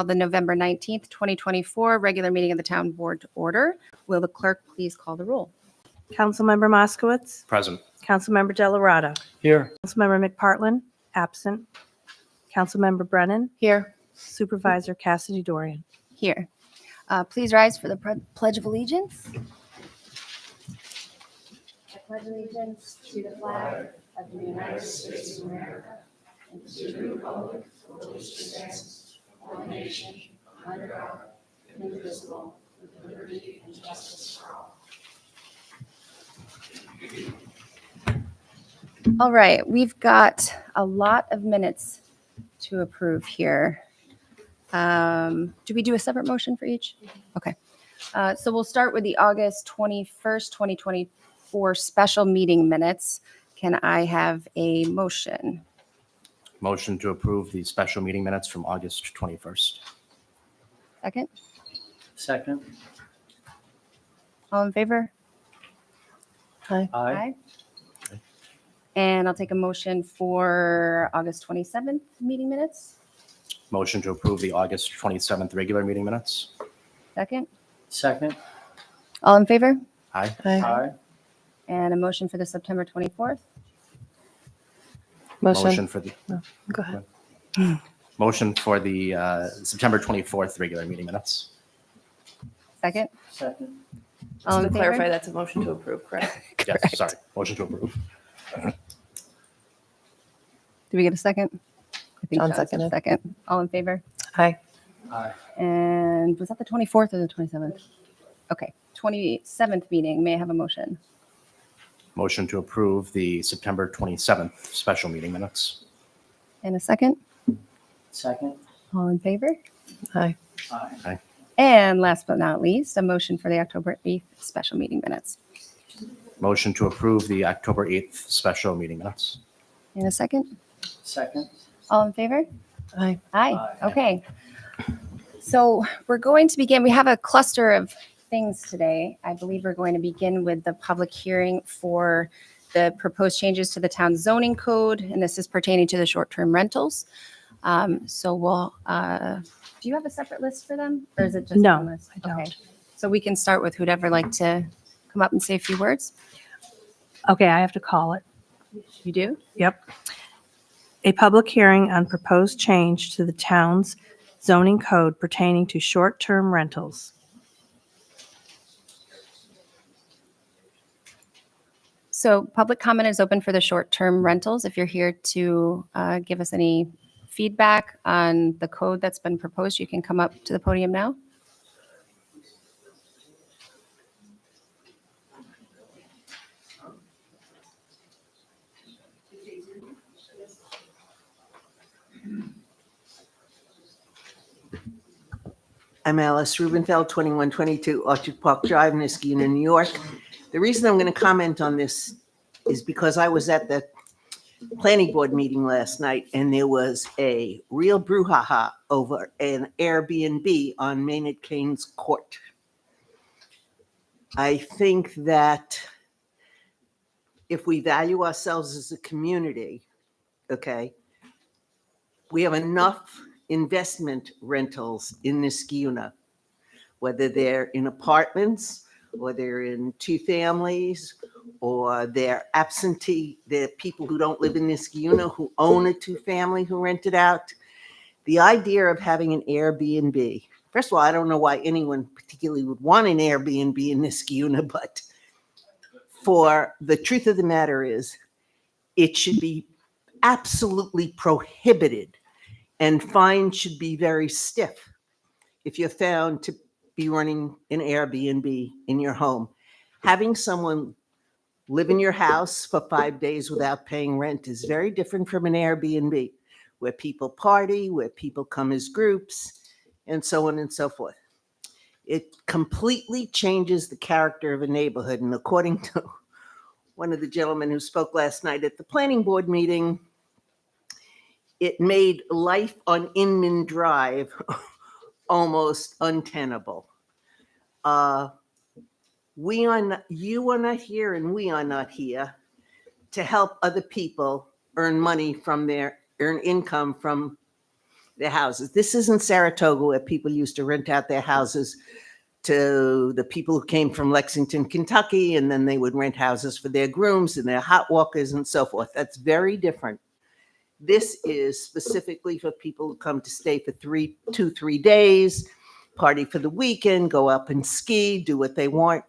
The November 19th, 2024 regular meeting of the town board to order. Will the clerk please call the roll? Councilmember Moskowitz. Present. Councilmember Delara. Here. Councilmember McPartlin. Absent. Councilmember Brennan. Here. Supervisor Cassidy Dorian. Here. Please rise for the Pledge of Allegiance. I pledge allegiance to the flag of the United States of America and to the republic for which it stands, one nation, under God, indivisible, with liberty and justice for all. All right, we've got a lot of minutes to approve here. Do we do a separate motion for each? Okay. So we'll start with the August 21st, 2024 special meeting minutes. Can I have a motion? Motion to approve the special meeting minutes from August 21st. Second? Second. All in favor? Aye. And I'll take a motion for August 27th meeting minutes. Motion to approve the August 27th regular meeting minutes. Second? Second. All in favor? Aye. Aye. And a motion for the September 24th. Motion for the Go ahead. motion for the September 24th regular meeting minutes. Second? Second. All To in clarify, favor? that's a motion to approve, correct? Yes, sorry. Motion to approve. Did we get a second? I think John John said seconded. second. All in favor? Aye. Aye. And was that the 24th or the 27th? Okay, 27th meeting. May I have a motion? Motion to approve the September 27th special meeting minutes. And a second? Second. All in favor? Aye. Aye. And last but not least, a motion for the October 8th special meeting minutes. Motion to approve the October 8th special meeting minutes. And a second? Second. All in favor? Aye. Aye. Aye. Okay. So we're going to begin. We have a cluster of things today. I believe we're going to begin with the public hearing for the proposed changes to the town zoning code, and this is pertaining to the short-term rentals. So we'll, do you have a separate list for them, or is it just No, one list? I don't. Okay. So we can start with who'd ever like to come up and say a few words. Okay, I have to call it. You do? Yep. A public hearing on proposed change to the town's zoning code pertaining to short-term rentals. So public comment is open for the short-term rentals. If you're here to give us any feedback on the code that's been proposed, you can come up to the podium now. I'm Alice Rubenfeld, 2122 Orchard Park Drive, Skuna, New York. The reason I'm going to comment on this is because I was at the planning board meeting last night, and there was a real brouhaha over an Airbnb on Maynard Keynes Court. I think that if we value ourselves as a community, okay, we have enough investment rentals in Skuna, whether they're in apartments or they're in two families or they're absentee, they're people who don't live in Skuna who own a two family who rent it out. The idea of having an Airbnb, first of all, I don't know why anyone particularly would want an Airbnb in Skuna, but for the truth of the matter is it should be absolutely prohibited. And fines should be very stiff if you're found to be running an Airbnb in your home. Having someone live in your house for 5 days without paying rent is very different from an Airbnb, where people party, where people come as groups, and so on and so forth. It completely changes the character of a neighborhood. And according to one of the gentlemen who spoke last night at the planning board meeting, it made life on Inman Drive almost untenable. You are not here, and we are not here to help other people earn income from their houses. This isn't Saratoga where people used to rent out their houses to the people who came from Lexington, Kentucky, and then they would rent houses for their grooms and their hot walkers and so forth. That's very different. This is specifically for people who come to stay for 3 days, party for the weekend, go up and ski, do what they want.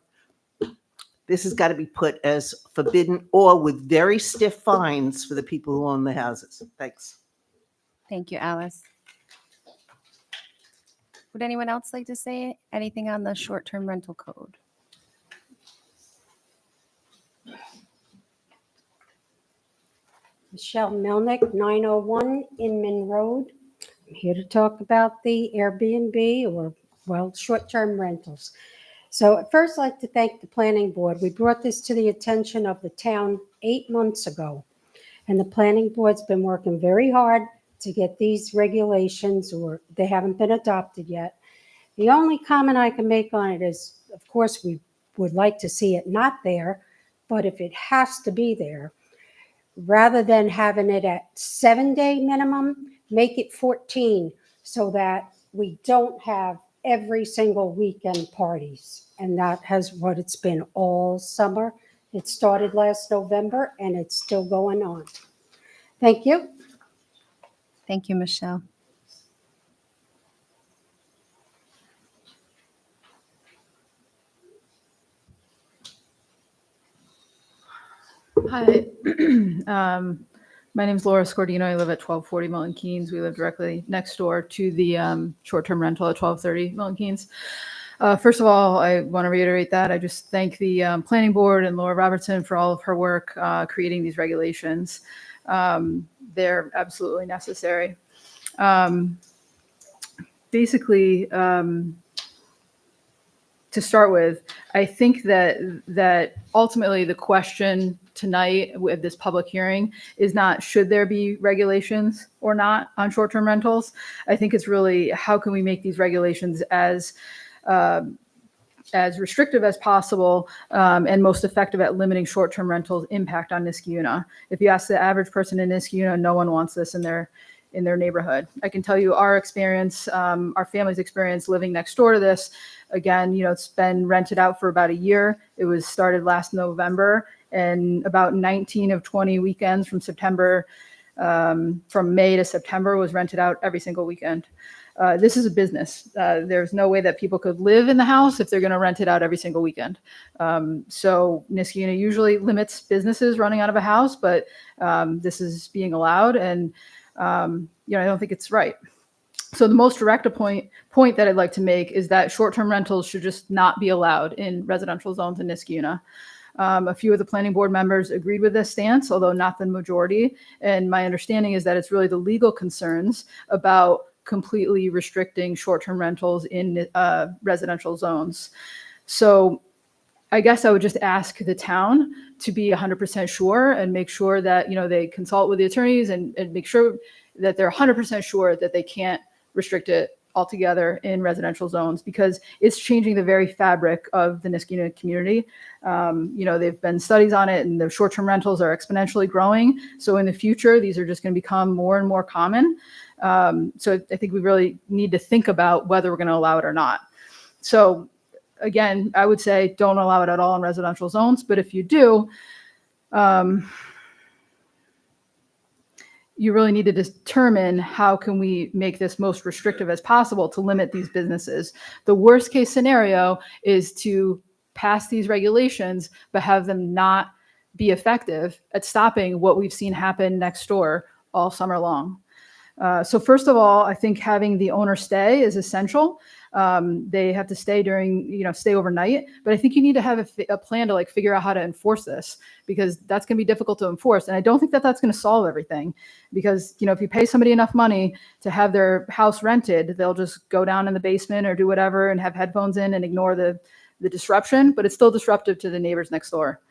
This has got to be put as forbidden or with very stiff fines for the people who own the houses. Thanks. Thank you, Alice. Would anyone else like to say anything on the short-term rental code? Michelle Melnick, 901 Inman Road. I'm here to talk about the Airbnb or, well, short-term rentals. So at first, I'd like to thank the planning board. We brought this to the attention of the town 8 months ago. And the planning board's been working very hard to get these regulations, or they haven't been adopted yet. The only comment I can make on it is, of course, we would like to see it not there, but if it has to be there, rather than having it at 7-day minimum, make it 14 so that we don't have every single weekend parties. And that has what it's been all summer. It started last November and it's still going on. Thank you. Thank you, Michelle. Hi, my name is Laura Scordino. I live at 1240 Milton Keynes. We live directly next door to the short-term rental at 1230 Milton Keynes. First of all, I want to reiterate that I just thank the planning board and Laura Robertson for all of her work creating these regulations. They're absolutely necessary. Basically, to start with, I think that ultimately the question tonight with this public hearing is not should there be regulations or not on short-term rentals. I think it's really how can we make these regulations as restrictive as possible and most effective at limiting short-term rentals' impact on Niskayuna. If you ask the average person in Niskayuna, no one wants this in their neighborhood. I can tell you our experience, our family's experience living next door to this. Again, it's been rented out for about a year. It was started last November, and about 19 of 20 weekends from May to September was rented out every single weekend. This is a business. There's no way that people could live in the house if they're going to rent it out every single weekend. So Niskayuna usually limits businesses running out of a house, but this is being allowed, and I don't think it's right. So the most direct point that I'd like to make is that short-term rentals should just not be allowed in residential zones in Niskayuna. A few of the planning board members agreed with this stance, although not the majority. And my understanding is that it's really the legal concerns about completely restricting short-term rentals in residential zones. So I guess I would just ask the town to be 100% sure and make sure that, they consult with the attorneys and make sure that they're 100% sure that they can't restrict it altogether in residential zones, because it's changing the very fabric of the Niskayuna community. They've been studies on it, and the short-term rentals are exponentially growing. So in the future, these are just going to become more and more common. So I think we really need to think about whether we're going to allow it or not. So again, I would say don't allow it at all in residential zones. But if you do, you really need to determine how can we make this most restrictive as possible to limit these businesses. The worst case scenario is to pass these regulations, but have them not be effective at stopping what we've seen happen next door all summer long. So first of all, I think having the owner stay is essential. They have to stay stay overnight, but I think you need to have a plan to figure out how to enforce this, because that's going to be difficult to enforce. And I don't think that that's going to solve everything, because, if you pay somebody enough money to have their house rented, they'll just go down in the basement or do whatever and have headphones in and ignore the disruption, but it's still disruptive to the neighbors next door.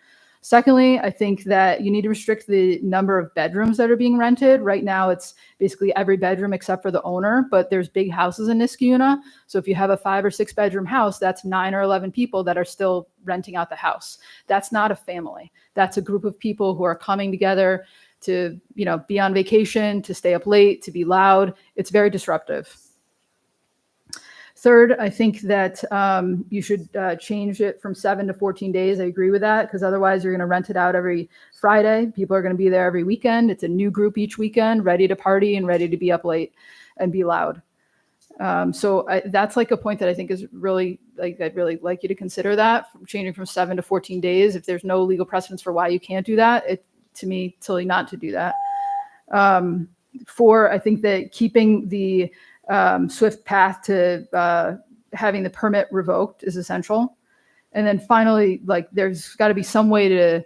Secondly, I think that you need to restrict the number of bedrooms that are being rented. Right now, it's basically every bedroom except for the owner, but there's big houses in Niskayuna. So if you have a 5 or 6 bedroom house, that's 9 or 11 people that are still renting out the house. That's not a family. That's a group of people who are coming together to, be on vacation, to stay up late, to be loud. It's very disruptive. Third, I think that you should change it from 7 to 14 days. I agree with that, because otherwise you're going to rent it out every Friday. People are going to be there every weekend. It's a new group each weekend, ready to party and ready to be up late and be loud. So that's like a point that I think is really, like, I'd really like you to consider that, changing from 7 to 14 days. If there's no legal precedence for why you can't do that, to me, silly not to do that. 4, I think that keeping the swift path to having the permit revoked is essential. And then finally, like, there's got to be some way to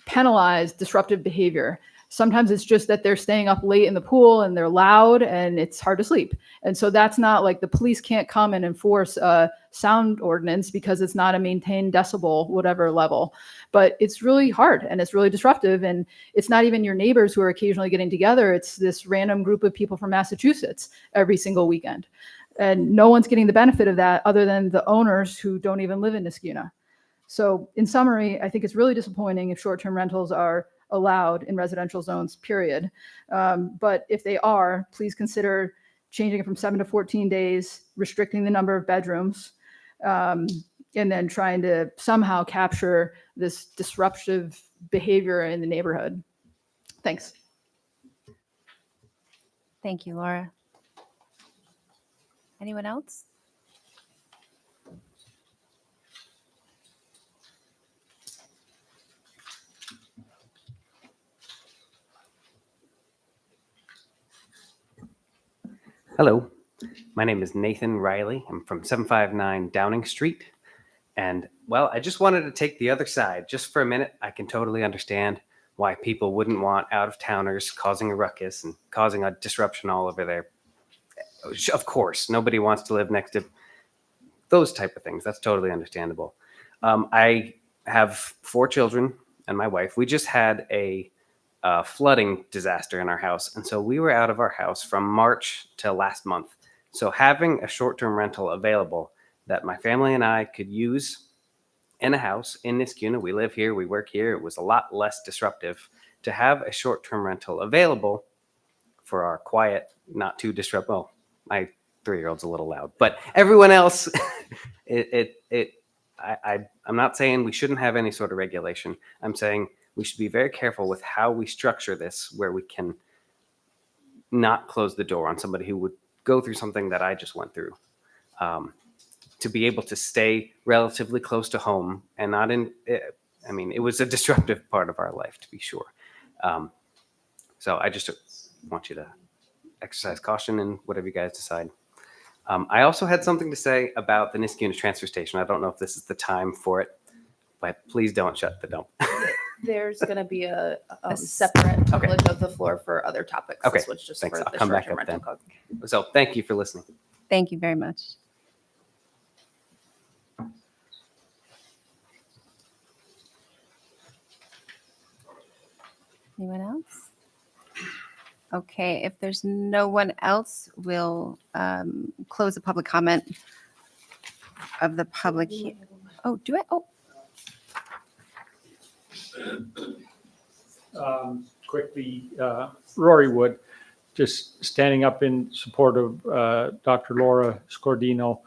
penalize disruptive behavior. Sometimes it's just that they're staying up late in the pool and they're loud and it's hard to sleep. And so that's not like the police can't come and enforce a sound ordinance because it's not a maintained decibel, whatever level. But it's really hard and it's really disruptive. And it's not even your neighbors who are occasionally getting together. It's this random group of people from Massachusetts every single weekend. And no one's getting the benefit of that other than the owners who don't even live in Skuna. So in summary, I think it's really disappointing if short-term rentals are allowed in residential zones, period. But if they are, please consider changing it from 7 to 14 days, restricting the number of bedrooms, and then trying to somehow capture this disruptive behavior in the neighborhood. Thanks. Thank you, Laura. Anyone else? Hello, my name is Nathan Riley. I'm from 759 Downing Street. And well, I just wanted to take the other side just for a minute. I can totally understand why people wouldn't want out-of-towners causing a ruckus and causing a disruption all over there. Of course, nobody wants to live next to those type of things. That's totally understandable. I have 4 children and my wife. We just had a flooding disaster in our house. And so we were out of our house from March to last month. So having a short-term rental available that my family and I could use in a house in Skuna, we live here, we work here, it was a lot less disruptive to have a short-term rental available for our quiet, not too disruptive. Well, my 3-year-old's a little loud, but everyone else, I'm not saying we shouldn't have any sort of regulation. I'm saying we should be very careful with how we structure this, where we can not close the door on somebody who would go through something that I just went through. To be able to stay relatively close to home and not in, I mean, it was a disruptive part of our life, to be sure. So I just want you to exercise caution in whatever you guys decide. I also had something to say about the Skuna transfer station. I don't know if this is the time for it, but please don't shut the dump. There's going to be a separate privilege of the floor for other topics. Okay, This was just thanks. for I'll the come back short-term up rental then. code. So thank you for listening. Thank you very much. Anyone else? Okay, if there's no one else, we'll close the public comment of the public. Oh, do I? Oh, Quickly, Rory Wood, just standing up in support of Dr. Laura Scordino.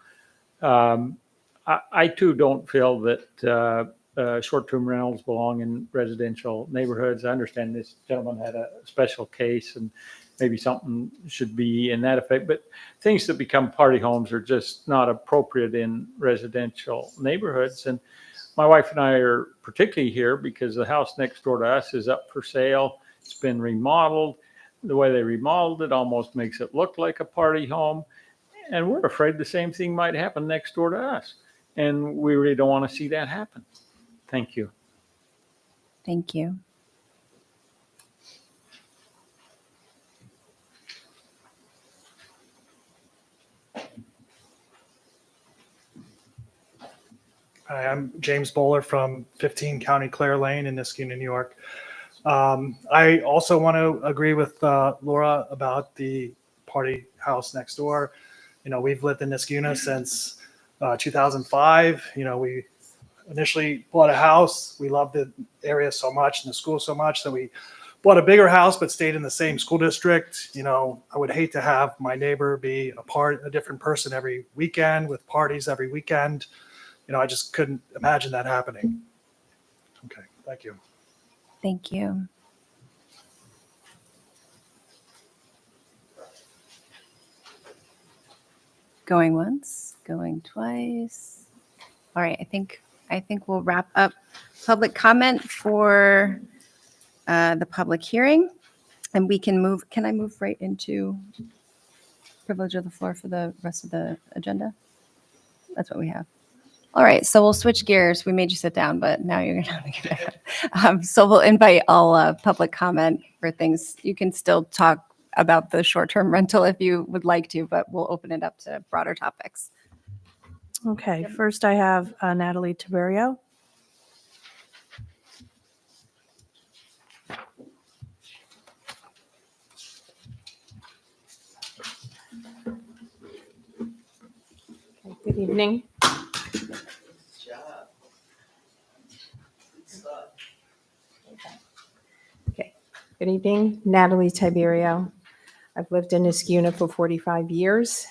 I too don't feel that short-term rentals belong in residential neighborhoods. I understand this gentleman had a special case and maybe something should be in that effect, but things that become party homes are just not appropriate in residential neighborhoods. And my wife and I are particularly here because the house next door to us is up for sale. It's been remodeled. The way they remodeled it almost makes it look like a party home. And we're afraid the same thing might happen next door to us. And we really don't want to see that happen. Thank you. thank you. Hi, I'm James Bowler from 15 County Clare Lane in Skuna, New York. I also want to agree with Laura about the party house next door. You know, we've lived in Skuna since 2005. You know, we initially bought a house. We loved the area so much and the school so much that we bought a bigger house but stayed in the same school district, I would hate to have my neighbor be a different person every weekend with parties every weekend. I just couldn't imagine that happening. Okay, thank you. Thank you. Going once, going twice. All right, I think we'll wrap up public comment for the public hearing, and we can move. Can I move right into privilege of the floor for the rest of the agenda? That's what we have. All right, so we'll switch gears. We made you sit down, but now you're going to have to get back up. So we'll invite all public comment for things. You can still talk about the short-term rental if you would like to, but we'll open it up to broader topics. Okay, first I have Natalie Tario. Good evening. Okay. Good evening, Natalie Tario. I've lived in Skuna for 45 years.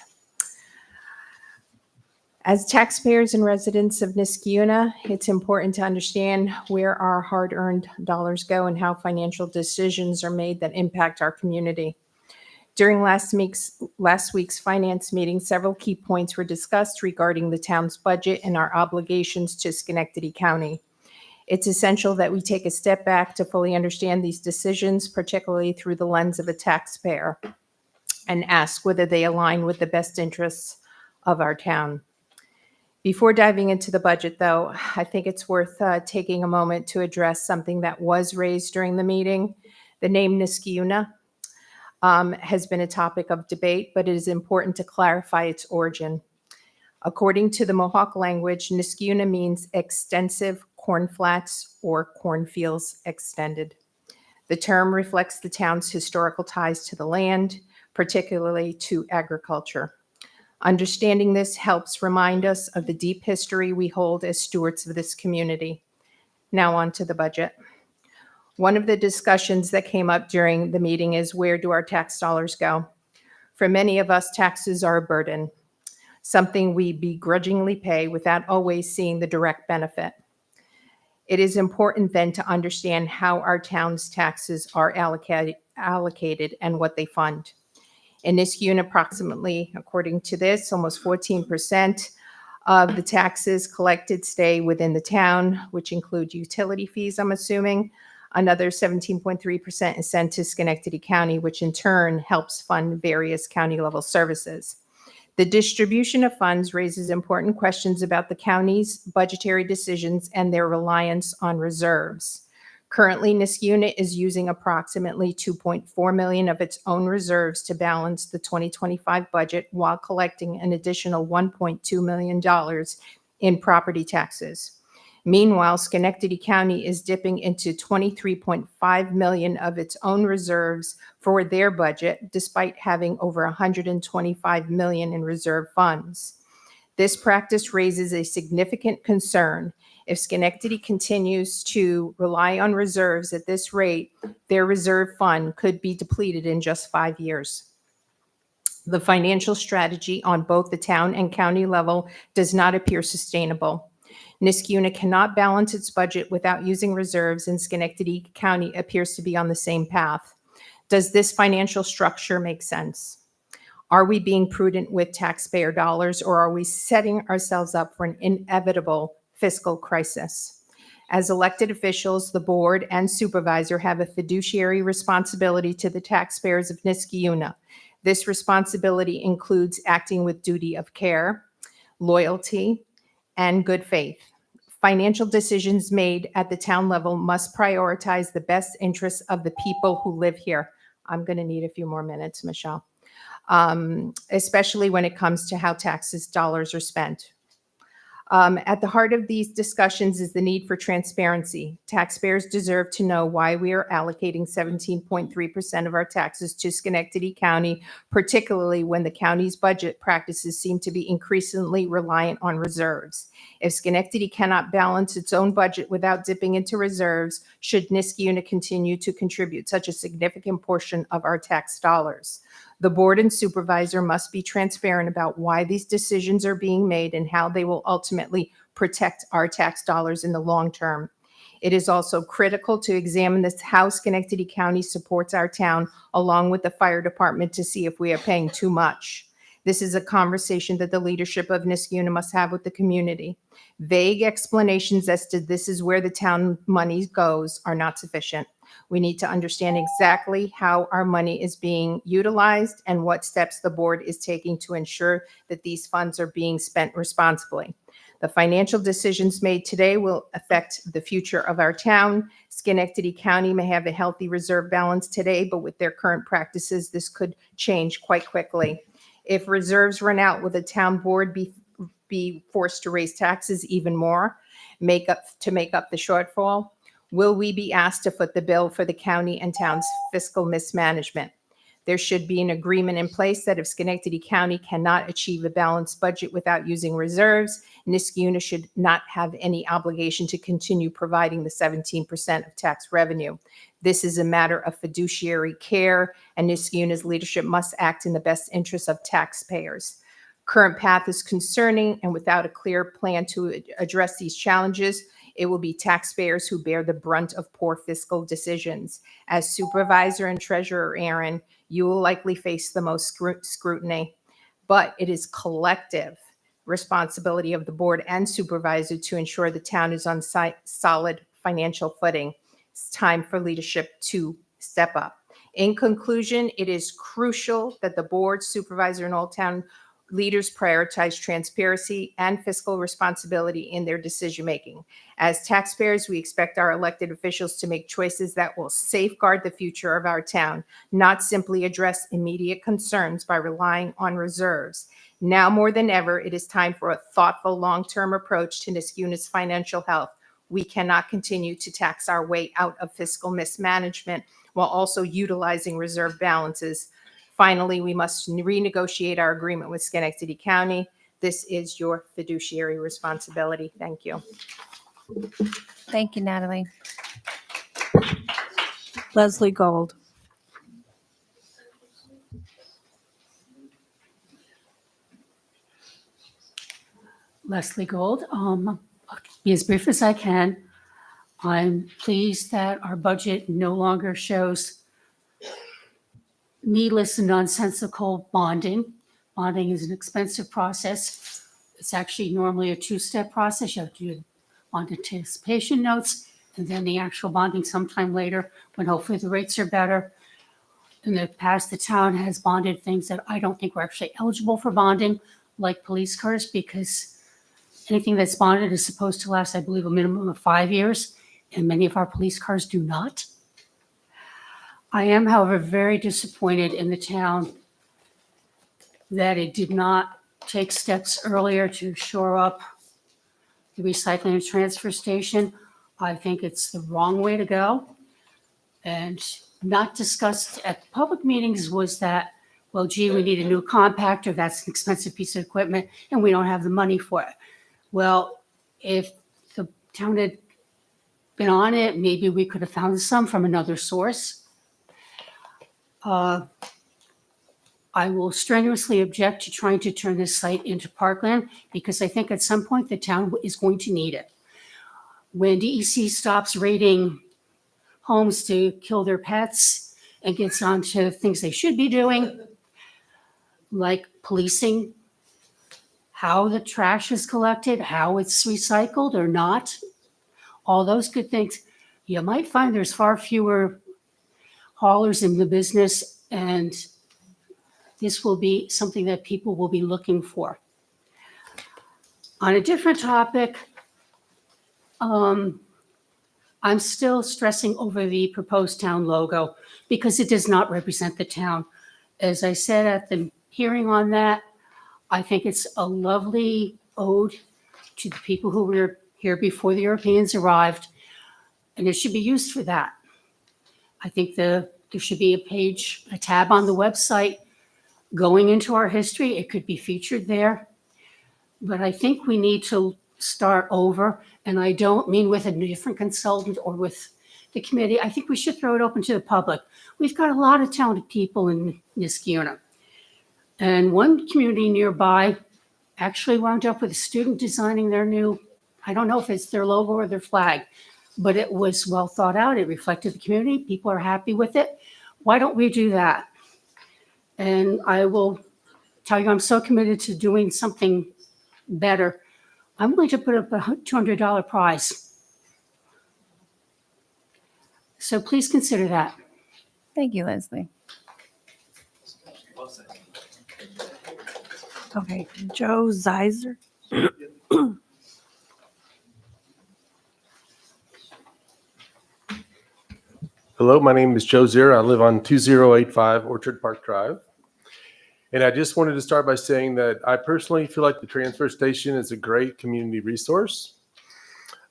As taxpayers and residents of Niskuna, it's important to understand where our hard-earned dollars go and how financial decisions are made that impact our community. During last week's finance meeting, several key points were discussed regarding the town's budget and our obligations to Schenectady County. It's essential that we take a step back to fully understand these decisions, particularly through the lens of a taxpayer, and ask whether they align with the best interests of our town. Before diving into the budget, though, I think it's worth taking a moment to address something that was raised during the meeting. The name Niskuna has been a topic of debate, but it is important to clarify its origin. According to the Mohawk language, Niskuna means extensive cornflats or cornfields extended. The term reflects the town's historical ties to the land, particularly to agriculture. Understanding this helps remind us of the deep history we hold as stewards of this community. Now on to the budget. One of the discussions that came up during the meeting is, where do our tax dollars go? For many of us, taxes are a burden, something we begrudgingly pay without always seeing the direct benefit. It is important then to understand how our town's taxes are allocated and what they fund. In Niskuna, approximately, according to this, almost 14% of the taxes collected stay within the town, which include utility fees, I'm assuming. Another 17.3% is sent to Schenectady County, which in turn helps fund various county-level services. The distribution of funds raises important questions about the county's budgetary decisions and their reliance on reserves. Currently, Niskuna is using approximately $2.4 million of its own reserves to balance the 2025 budget while collecting an additional $1.2 million in property taxes. Meanwhile, Schenectady County is dipping into $23.5 million of its own reserves for their budget, despite having over $125 million in reserve funds. This practice raises a significant concern. If Schenectady continues to rely on reserves at this rate, their reserve fund could be depleted in just 5 years. The financial strategy on both the town and county level does not appear sustainable. Niskuna cannot balance its budget without using reserves, and Schenectady County appears to be on the same path. Does this financial structure make sense? Are we being prudent with taxpayer dollars, or are we setting ourselves up for an inevitable fiscal crisis? As elected officials, the board and supervisor have a fiduciary responsibility to the taxpayers of Niskuna. This responsibility includes acting with duty of care, loyalty, and good faith. Financial decisions made at the town level must prioritize the best interests of the people who live here. I'm going to need a few more minutes, Michelle, especially when it comes to how taxes dollars are spent. At the heart of these discussions is the need for transparency. Taxpayers deserve to know why we are allocating 17.3% of our taxes to Schenectady County, particularly when the county's budget practices seem to be increasingly reliant on reserves. If Schenectady cannot balance its own budget without dipping into reserves, should Niskuna continue to contribute such a significant portion of our tax dollars? The board and supervisor must be transparent about why these decisions are being made and how they will ultimately protect our tax dollars in the long term. It is also critical to examine this how Schenectady County supports our town along with the fire department to see if we are paying too much. This is a conversation that the leadership of Niskuna must have with the community. Vague explanations as to this is where the town money goes are not sufficient. We need to understand exactly how our money is being utilized and what steps the board is taking to ensure that these funds are being spent responsibly. The financial decisions made today will affect the future of our town. Schenectady County may have a healthy reserve balance today, but with their current practices, this could change quite quickly. If reserves run out, will the town board be forced to raise taxes even more, make up the shortfall? Will we be asked to foot the bill for the county and town's fiscal mismanagement? There should be an agreement in place that if Schenectady County cannot achieve a balanced budget without using reserves, Niskuna should not have any obligation to continue providing the 17% of tax revenue. This is a matter of fiduciary care, and Niskuna's leadership must act in the best interest of taxpayers. Current path is concerning, and without a clear plan to address these challenges, it will be taxpayers who bear the brunt of poor fiscal decisions. As supervisor and treasurer, Aaron, you will likely face the most scrutiny, but it is collective responsibility of the board and supervisor to ensure the town is on solid financial footing. It's time for leadership to step up. In conclusion, it is crucial that the board, supervisor, and all town leaders prioritize transparency and fiscal responsibility in their decision-making. As taxpayers, we expect our elected officials to make choices that will safeguard the future of our town, not simply address immediate concerns by relying on reserves. Now more than ever, it is time for a thoughtful, long-term approach to Niskuna's financial health. We cannot continue to tax our way out of fiscal mismanagement while also utilizing reserve balances. Finally, we must renegotiate our agreement with Schenectady County. This is your fiduciary responsibility. Thank you. Thank you, Natalie. Leslie Gold. Leslie Gold. I'll be as brief as I can. I'm pleased that our budget no longer shows needless and nonsensical bonding. Bonding is an expensive process. It's actually normally a two-step process. You have to do bond anticipation notes and then the actual bonding sometime later when hopefully the rates are better. In the past, the town has bonded things that I don't think were actually eligible for bonding, like police cars, because anything that's bonded is supposed to last, I believe, a minimum of 5 years, and many of our police cars do not. I am, however, very disappointed in the town that it did not take steps earlier to shore up the recycling and transfer station. I think it's the wrong way to go. And not discussed at public meetings was that, well, gee, we need a new compactor. That's an expensive piece of equipment, and we don't have the money for it. Well, if the town had been on it, maybe we could have found some from another source. I will strenuously object to trying to turn this site into parkland because I think at some point the town is going to need it. When DEC stops raiding homes to kill their pets and gets on to things they should be doing, like policing how the trash is collected, how it's recycled or not, all those good things, you might find there's far fewer haulers in the business, and this will be something that people will be looking for. On a different topic, I'm still stressing over the proposed town logo because it does not represent the town. As I said at the hearing on that, I think it's a lovely ode to the people who were here before the Europeans arrived, and it should be used for that. I think there should be a tab on the website going into our history. It could be featured there. But I think we need to start over, and I don't mean with a different consultant or with the committee. I think we should throw it open to the public. We've got a lot of talented people in Niskuna. And one community nearby actually wound up with a student designing their new, I don't know if it's their logo or their flag, but it was well thought out. It reflected the community. People are happy with it. Why don't we do that? And I will tell you, I'm so committed to doing something better. I'm going to put up a $200 prize. So please consider that. Thank you, Leslie. Okay, Joe Zeiser. Hello, my name is Joe Zier. I live on 2085 Orchard Park Drive. And I just wanted to start by saying that I personally feel like the transfer station is a great community resource.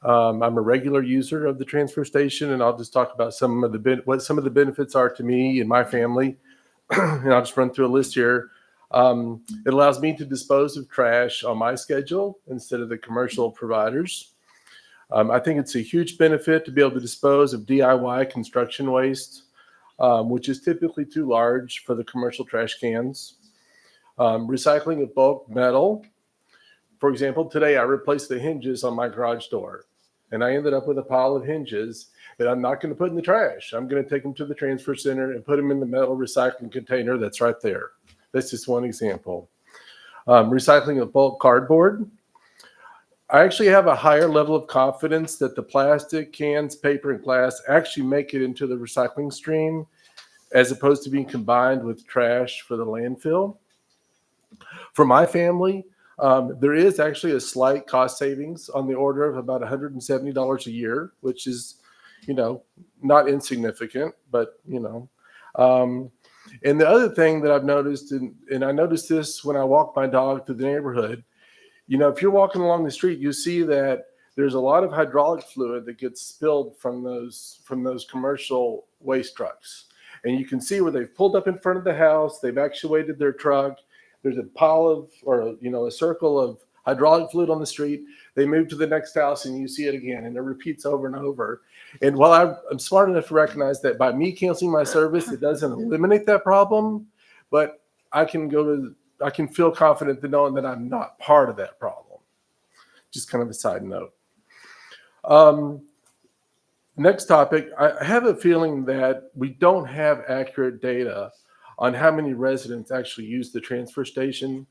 I'm a regular user of the transfer station, and I'll just talk about what some of the benefits are to me and my family. And I'll just run through a list here. It allows me to dispose of trash on my schedule instead of the commercial providers. I think it's a huge benefit to be able to dispose of DIY construction waste, which is typically too large for the commercial trash cans. Recycling of bulk metal. For example, today I replaced the hinges on my garage door, and I ended up with a pile of hinges that I'm not going to put in the trash. I'm going to take them to the transfer center and put them in the metal recycling container that's right there. That's just one example. Recycling of bulk cardboard. I actually have a higher level of confidence that the plastic, cans, paper, and glass actually make it into the recycling stream as opposed to being combined with trash for the landfill. For my family, there is actually a slight cost savings on the order of about $170 a year, which is, not insignificant, but, and the other thing that I've noticed, and I noticed this when I walk my dog through the neighborhood, if you're walking along the street, you see that there's a lot of hydraulic fluid that gets spilled from those commercial waste trucks. And you can see where they've pulled up in front of the house, they've actuated their truck, there's a pile a circle of hydraulic fluid on the street. They move to the next house and you see it again, and it repeats over and over. And while I'm smart enough to recognize that by me canceling my service, it doesn't eliminate that problem, but I can feel confident in knowing that I'm not part of that problem. Just kind of a side note. Next topic, I have a feeling that we don't have accurate data on how many residents actually use the transfer station.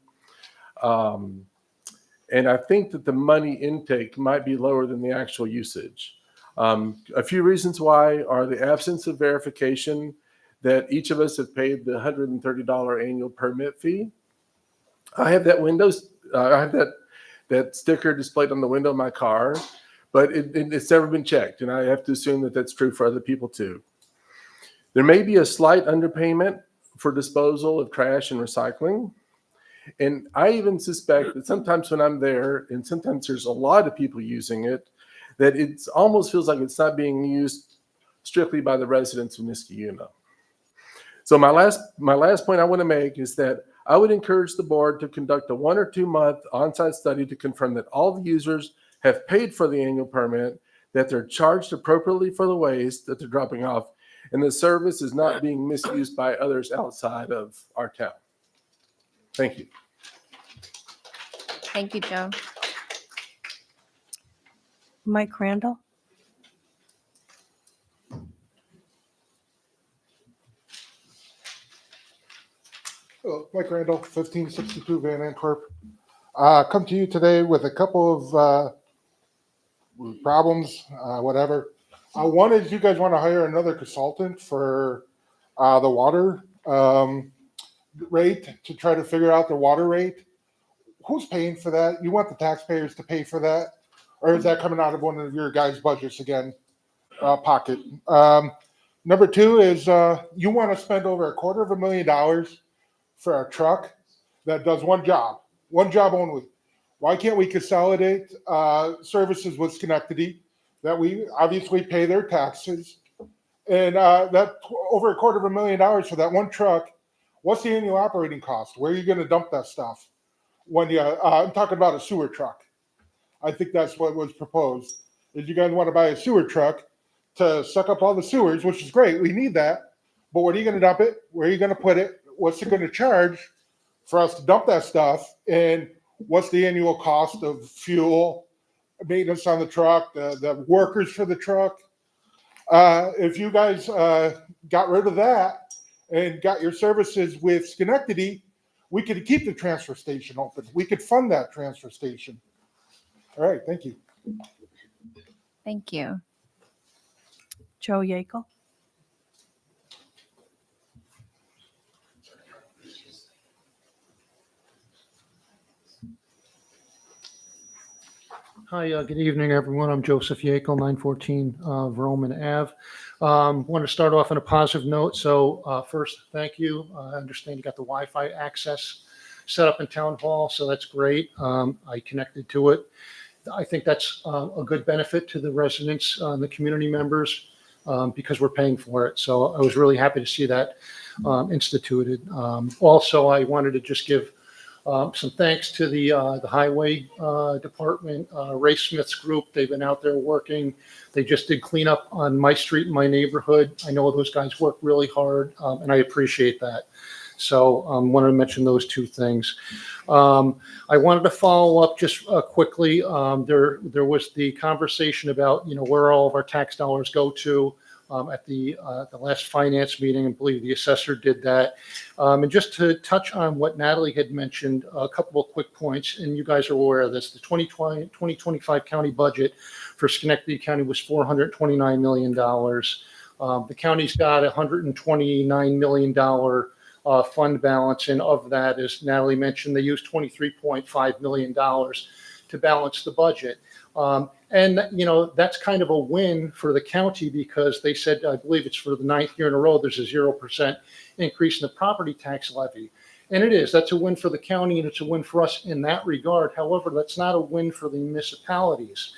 And I think that the money intake might be lower than the actual usage. A few reasons why are the absence of verification that each of us have paid the $130 annual permit fee. I have that sticker displayed on the window of my car, but it's never been checked, and I have to assume that that's true for other people too. There may be a slight underpayment for disposal of trash and recycling. And I even suspect that sometimes when I'm there, and sometimes there's a lot of people using it, that it almost feels like it's not being used strictly by the residents of Niskuna. So my last point I want to make is that I would encourage the board to conduct a 1 or 2 month on-site study to confirm that all the users have paid for the annual permit, that they're charged appropriately for the waste that they're dropping off, and the service is not being misused by others outside of our town. Thank you. Thank you, Joe. Mike Randall. Hello, Mike Randall, 1562 Van Antwerp. Come to you today with a couple of problems, whatever. One is you guys want to hire another consultant for the water rate to try to figure out the water rate. Who's paying for that? You want the taxpayers to pay for that? Or is that coming out of one of your guys' budgets again, pocket? Number two is you want to spend over $250,000 for a truck that does one job only. Why can't we consolidate services with Schenectady that we obviously pay their taxes? And that over $250,000 for that one truck, what's the annual operating cost? Where are you going to dump that stuff? When you, I'm talking about a sewer truck. I think that's what was proposed. Is you guys want to buy a sewer truck to suck up all the sewers, which is great. We need that. But where are you going to dump it? Where are you going to put it? What's it going to charge for us to dump that stuff? And what's the annual cost of fuel, maintenance on the truck, the workers for the truck? If you guys got rid of that and got your services with Schenectady, we could keep the transfer station open. We could fund that transfer station. All right, thank you. Thank you. Joe Yekel. Hi, good evening, everyone. I'm Joseph Yekel, 914 Vroman Ave. Want to start off on a positive note. So first, thank you. I understand you got the Wi-Fi access set up in Town Hall, so that's great. I connected to it. I think that's a good benefit to the residents and the community members because we're paying for it. So I was really happy to see that instituted. Also, I wanted to just give some thanks to the highway department, Ray Smith's group. They've been out there working. They just did cleanup on my street in my neighborhood. I know those guys work really hard, and I appreciate that. So wanted to mention those two things. I wanted to follow up just quickly. There was the conversation about where all of our tax dollars go to. At the last finance meeting, I believe the assessor did that. And just to touch on what Natalie had mentioned, a couple of quick points, and you guys are aware of this. The 2025 county budget for Schenectady County was $429 million. The county's got $129 million fund balance, and of that, as Natalie mentioned, they used $23.5 million to balance the budget. And, that's kind of a win for the county because they said, I believe it's for the 9th year in a row, there's a 0% increase in the property tax levy. And it is. That's a win for the county and it's a win for us in that regard. However, that's not a win for the municipalities.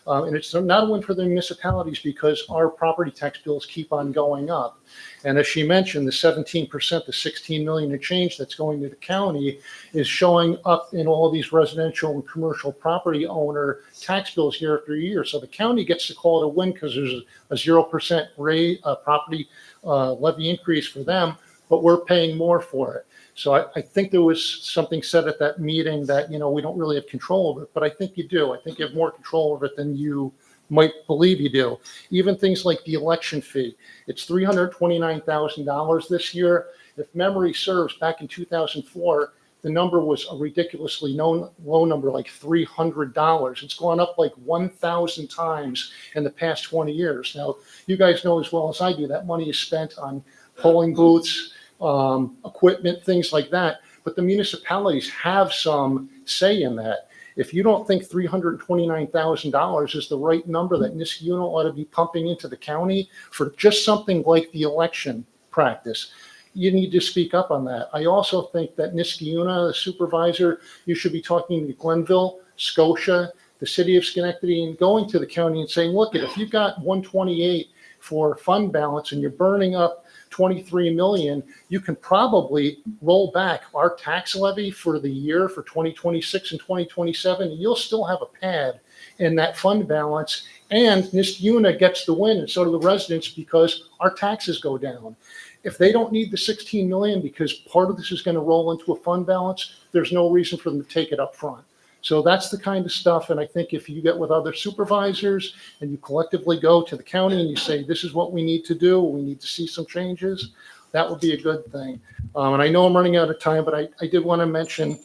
And it's not a win for the municipalities because our property tax bills keep on going up. And as she mentioned, the 17%, the 16 million and change that's going to the county is showing up in all these residential and commercial property owner tax bills year after year. So the county gets to call it a win because there's a 0% rate property levy increase for them, but we're paying more for it. So I think there was something said at that meeting that, we don't really have control over it, but I think you do. I think you have more control over it than you might believe you do. Even things like the election fee, it's $329,000 this year. If memory serves, back in 2004, the number was a ridiculously low number, like $300. It's gone up like 1,000 times in the past 20 years. Now, you guys know as well as I do, that money is spent on polling booths, equipment, things like that. But the municipalities have some say in that. If you don't think $329,000 is the right number that Niskuna ought to be pumping into the county for just something like the election practice, you need to speak up on that. I also think that Niskuna, the supervisor, you should be talking to Glenville, Scotia, the city of Schenectady, and going to the county and saying, look, if you've got 128 for fund balance and you're burning up 23 million, you can probably roll back our tax levy for the year for 2026 and 2027, and you'll still have a pad in that fund balance, and Niskuna gets the win, and so do the residents, because our taxes go down. If they don't need the 16 million because part of this is going to roll into a fund balance, there's no reason for them to take it up front. So that's the kind of stuff. And I think if you get with other supervisors and you collectively go to the county and you say, this is what we need to do, we need to see some changes, that would be a good thing. And I know I'm running out of time, but I did want to mention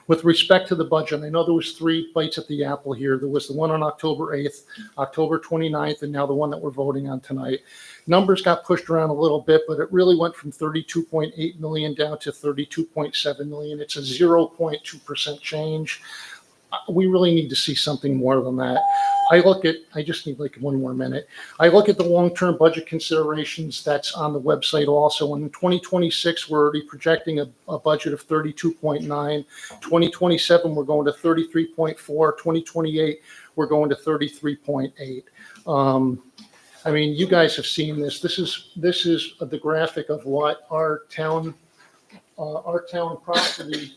with respect to the budget, I know there was 3 bites at the apple here. There was the one on October 8th, October 29th, and now the one that we're voting on tonight. Numbers got pushed around a little bit, but it really went from 32.8 million down to 32.7 million. It's a 0.2% change. we really need to see something more than that. I just need like one more minute. I look at the long-term budget considerations that's on the website also. In 2026, we're already projecting a budget of 32.9. 2027, we're going to 33.4. 2028, we're going to 33.8. I mean, you guys have seen this. This is the graphic of what our town property,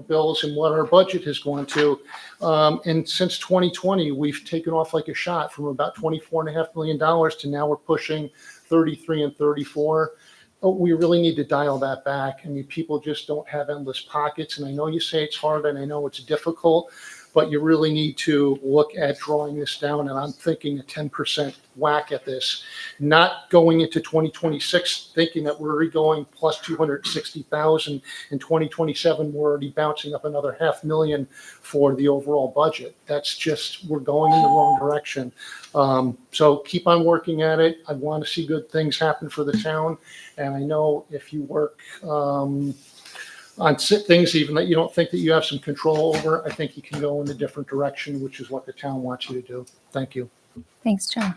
bills and what our budget has gone to. And since 2020, we've taken off like a shot from about $24.5 million to now we're pushing 33 and 34. But we really need to dial that back. I mean, people just don't have endless pockets. And I know you say it's hard and I know it's difficult, but you really need to look at drawing this down. And I'm thinking a 10% whack at this, not going into 2026, thinking that we're already going plus 260,000. In 2027, we're already bouncing up another $500,000 for the overall budget. That's just, we're going in the wrong direction. So keep on working at it. I want to see good things happen for the town. And I know if you work, on things even that you don't think that you have some control over, I think you can go in a different direction, which is what the town wants you to do. Thank you. Thanks, Joe.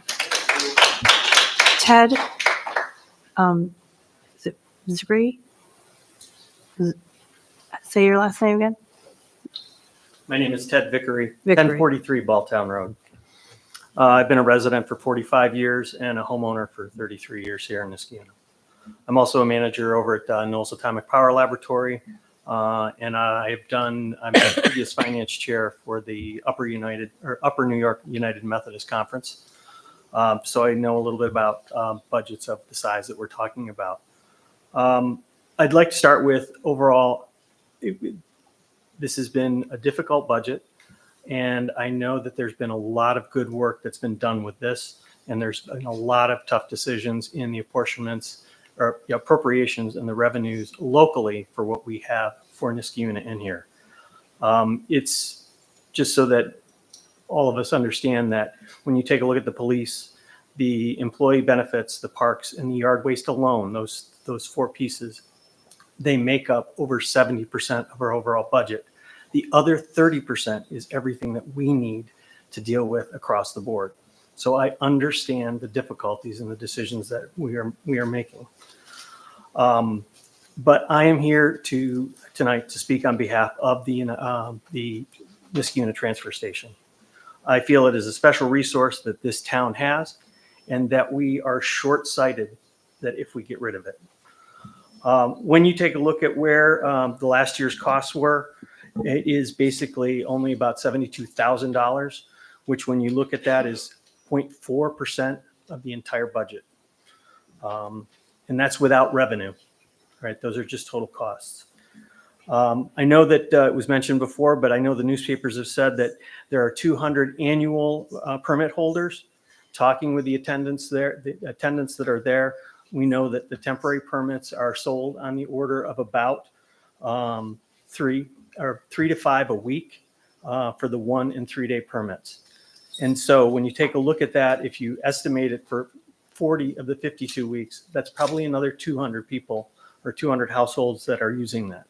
Ted, is it Vicory? Say your last name again. My name is Ted Vicory, Vicory. 1043 Balltown Road. I've been a resident for 45 years and a homeowner for 33 years here in Skuna. I'm also a manager over at Knowles Atomic Power Laboratory, and I'm the previous finance chair for the Upper New York United Methodist Conference. So I know a little bit about budgets of the size that we're talking about. I'd like to start with overall, this has been a difficult budget, and I know that there's been a lot of good work that's been done with this, and there's been a lot of tough decisions in the apportionments or appropriations and the revenues locally for what we have for Skuna in here. It's just so that all of us understand that when you take a look at the police, the employee benefits, the parks, and the yard waste alone, those four pieces, they make up over 70% of our overall budget. The other 30% is everything that we need to deal with across the board. So I understand the difficulties and the decisions that we are making. But I am here tonight to speak on behalf of the Skuna transfer station. I feel it is a special resource that this town has, and that we are short-sighted that if we get rid of it. When you take a look at where the last year's costs were, it is basically only about $72,000, which when you look at that is 0.4% of the entire budget. And that's without revenue, right? Those are just total costs. I know that it was mentioned before, but I know the newspapers have said that there are 200 annual permit holders. Talking with the attendants that are there, we know that the temporary permits are sold on the order of about 3 to 5 a week for the 1 and 3 day permits. And so when you take a look at that, if you estimate it for 40 of the 52 weeks, that's probably another 200 people or 200 households that are using that.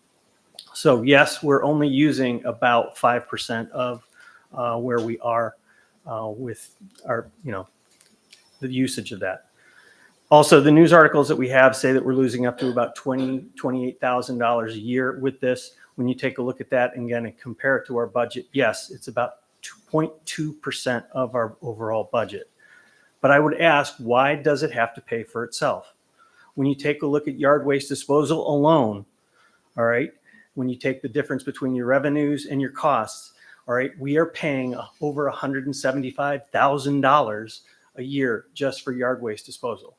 So yes, we're only using about 5% of where we are with our, the usage of that. Also, the news articles that we have say that we're losing up to about $28,000 a year with this. When you take a look at that again and compare it to our budget, yes, it's about 2.2% of our overall budget. But I would ask, why does it have to pay for itself? When you take a look at yard waste disposal alone, all right, when you take the difference between your revenues and your costs, all right, we are paying over $175,000 a year just for yard waste disposal.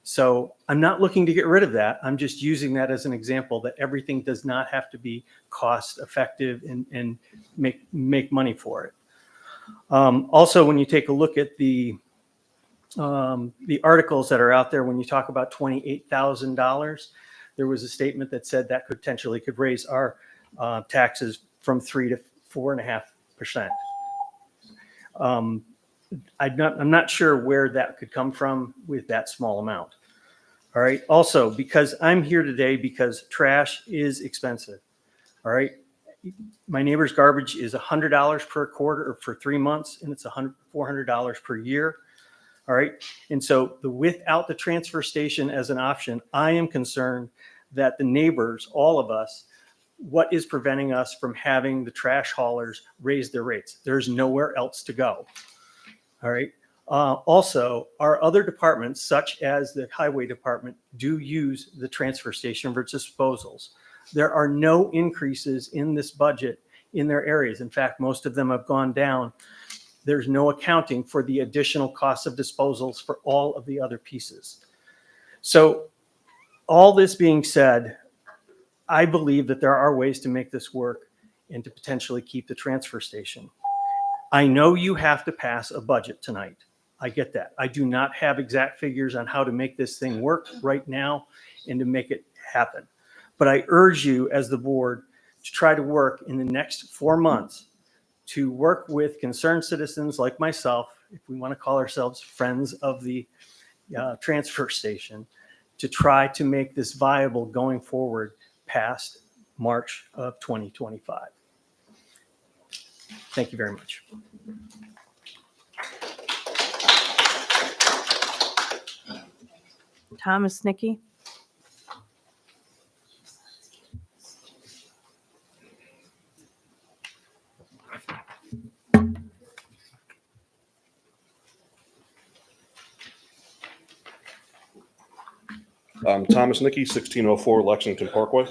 So I'm not looking to get rid of that. I'm just using that as an example that everything does not have to be cost effective and make money for it. Also, when you take a look at the articles that are out there, when you talk about $28,000, there was a statement that said that potentially could raise our taxes from 3 to 4.5%. I'm not sure where that could come from with that small amount. All right. Also, because I'm here today because trash is expensive. All right. My neighbor's garbage is $100 per quarter or for 3 months, and it's $400 per year. All right. And so without the transfer station as an option, I am concerned that the neighbors, all of us, what is preventing us from having the trash haulers raise their rates? There's nowhere else to go. All right. Also, our other departments, such as the highway department, do use the transfer station for disposals. There are no increases in this budget in their areas. In fact, most of them have gone down. There's no accounting for the additional costs of disposals for all of the other pieces. So all this being said, I believe that there are ways to make this work and to potentially keep the transfer station. I know you have to pass a budget tonight. I get that. I do not have exact figures on how to make this thing work right now and to make it happen. But I urge you as the board to try to work in the next 4 months to work with concerned citizens like myself, if we want to call ourselves friends of the transfer station, to try to make this viable going forward past March of 2025. Thank you very much. Thomas, Nikki? Thomas Nikki, 1604 Lexington Parkway.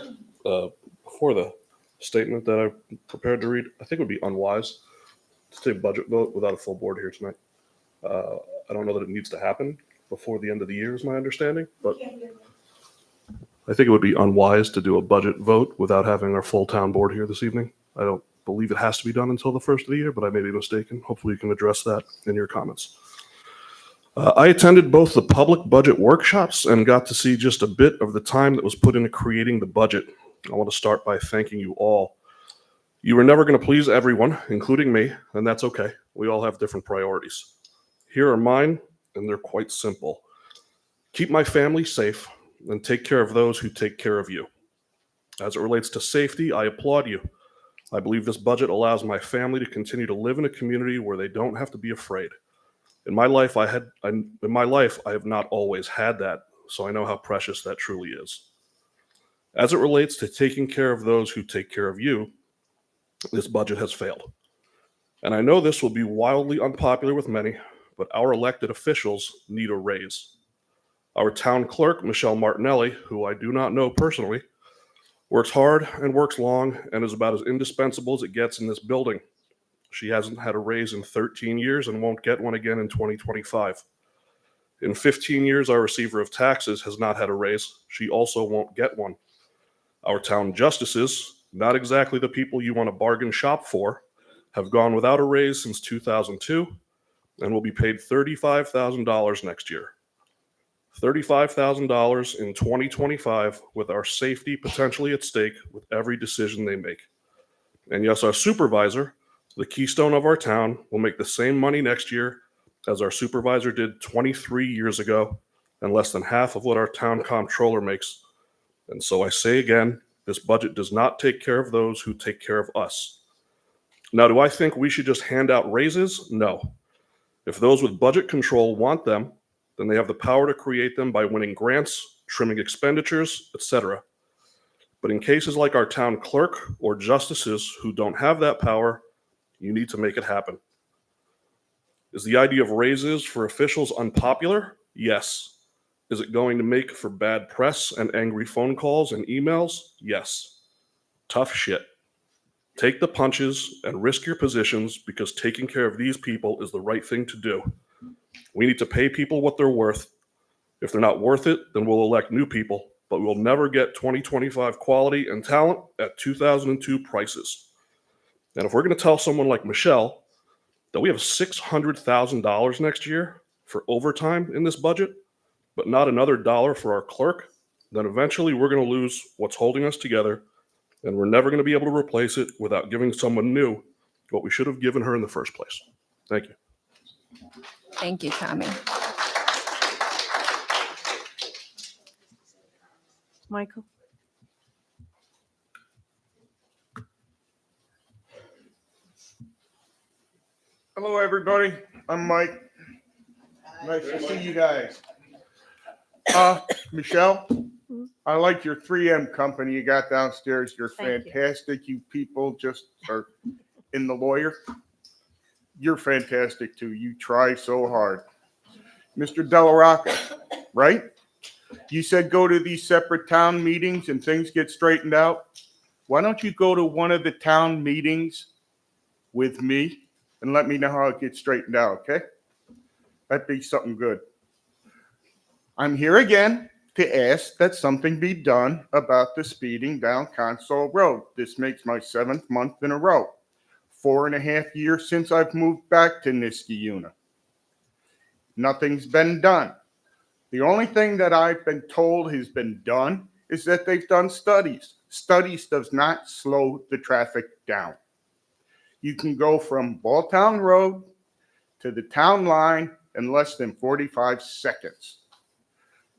Before the statement that I prepared to read, I think it would be unwise to take a budget vote without a full board here tonight. I don't know that it needs to happen before the end of the year is my understanding, but I think it would be unwise to do a budget vote without having our full town board here this evening. I don't believe it has to be done until the first of the year, but I may be mistaken. Hopefully you can address that in your comments. I attended both the public budget workshops and got to see just a bit of the time that was put into creating the budget. I want to start by thanking you all. You were never going to please everyone, including me, and that's okay. We all have different priorities. Here are mine, and they're quite simple. Keep my family safe and take care of those who take care of you. As it relates to safety, I applaud you. I believe this budget allows my family to continue to live in a community where they don't have to be afraid. In my life, I have not always had that, so I know how precious that truly is. As it relates to taking care of those who take care of you, this budget has failed. And I know this will be wildly unpopular with many, but our elected officials need a raise. Our town clerk, Michelle Martinelli, who I do not know personally, works hard and works long and is about as indispensable as it gets in this building. She hasn't had a raise in 13 years and won't get one again in 2025. In 15 years, our receiver of taxes has not had a raise. She also won't get one. Our town justices, not exactly the people you want to bargain shop for, have gone without a raise since 2002 and will be paid $35,000 next year. $35,000 in 2025 with our safety potentially at stake with every decision they make. And yes, our supervisor, the keystone of our town, will make the same money next year as our supervisor did 23 years ago and less than half of what our town comptroller makes. And so I say again, this budget does not take care of those who take care of us. Now, do I think we should just hand out raises? No. If those with budget control want them, then they have the power to create them by winning grants, trimming expenditures, etc. But in cases like our town clerk or justices who don't have that power, you need to make it happen. Is the idea of raises for officials unpopular? Yes. Is it going to make for bad press and angry phone calls and emails? Yes. Tough shit. Take the punches and risk your positions because taking care of these people is the right thing to do. We need to pay people what they're worth. If they're not worth it, then we'll elect new people, but we'll never get 2025 quality and talent at 2002 prices. And if we're going to tell someone like Michelle that we have $600,000 next year for overtime in this budget, but not another dollar for our clerk, then eventually we're going to lose what's holding us together, and we're never going to be able to replace it without giving someone new what we should have given her in the first place. Thank you. Thank you, Tommy. Michael? Hello, everybody. I'm Mike. Nice to see you guys. Michelle, I like your 3M company you got downstairs. You're Thank you. fantastic. You people just are in the lawyer. You're fantastic too. You try so hard. Mr. Delara, right? You said go to these separate town meetings and things get straightened out. Why don't you go to one of the town meetings with me and let me know how it gets straightened out, okay? That'd be something good. I'm here again to ask that something be done about the speeding down Console Road. This makes my 7th month in a row. 4.5 years since I've moved back to Niskayuna. Nothing's been done. The only thing that I've been told has been done is that they've done studies. Studies does not slow the traffic down. You can go from Balltown Road to the town line in less than 45 seconds.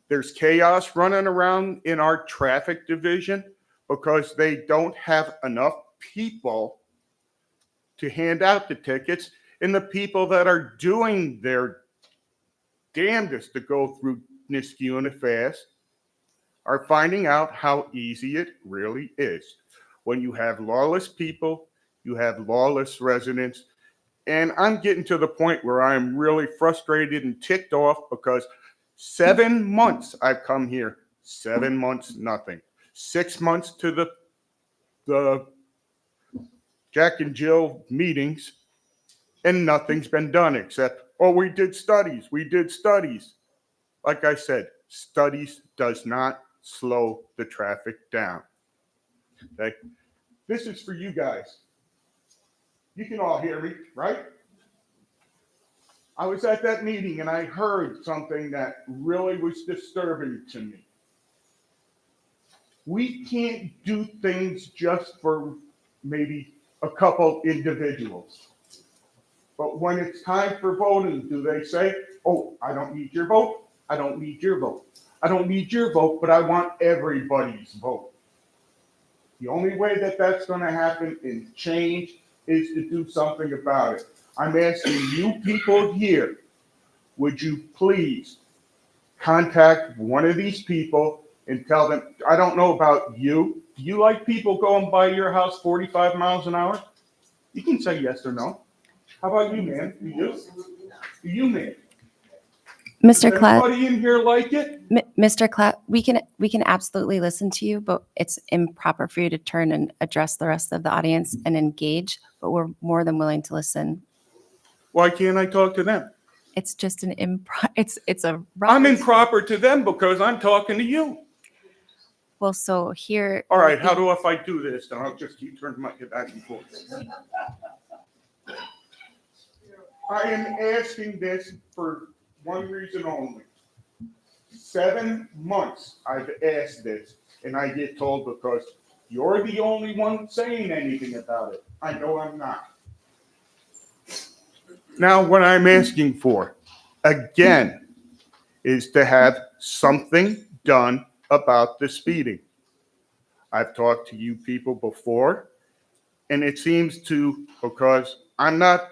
There's chaos running around in our traffic division because they don't have enough people to hand out the tickets, and the people that are doing their damnedest to go through Niskayuna fast are finding out how easy it really is. When you have lawless people, you have lawless residents, and I'm getting to the point where I'm really frustrated and ticked off because 7 months I've come here, 7 months, nothing. 6 months to the Jack and Jill meetings, and nothing's been done except, oh, we did studies. Like I said, studies does not slow the traffic down. Okay? This is for you guys. You can all hear me, right? I was at that meeting and I heard something that really was disturbing to me. We can't do things just for maybe a couple individuals. But when it's time for voting, do they say, oh, I don't need your vote. I don't need your vote. I don't need your vote, but I want everybody's vote. The only way that that's going to happen and change is to do something about it. I'm asking you people here, would you please contact one of these people and tell them, I don't know about you. Do you like people going by your house 45 miles an hour? You can say yes or no. How about you, man? Do you? Do you, man? Mr. Does Klatt, anybody in here like it? Mr. Klatt, we can absolutely listen to you, but it's improper for you to turn and address the rest of the audience and engage, but we're more than willing to listen. Why can't I talk to them? It's just it's a I'm improper to them because I'm talking to you. Well, so here. All right, how do if I do this? Then I'll just keep turning my head back and forth. I am asking this for one reason only. 7 months I've asked this, and I get told because you're the only one saying anything about it. I know I'm not. Now, what I'm asking for, again, is to have something done about the speeding. I've talked to you people before, and it seems to, because I'm not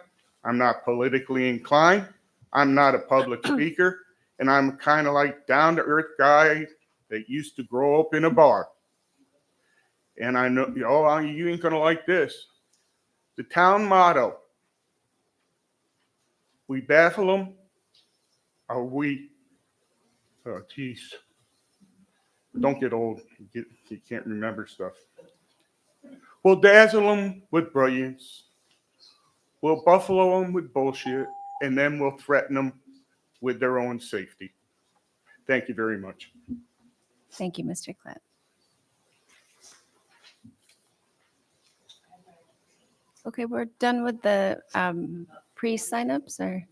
politically inclined, I'm not a public speaker, and I'm kind of like down-to-earth guy that used to grow up in a bar. And I know, you ain't gonna like this. The town motto, we baffle them, or we, oh geez, don't get old, you can't remember stuff. We'll dazzle them with brilliance, we'll buffalo them with bullshit, and then we'll threaten them with their own safety. Thank you very much. Thank you, Mr. Klatt. Okay, we're done with the pre-signups, or?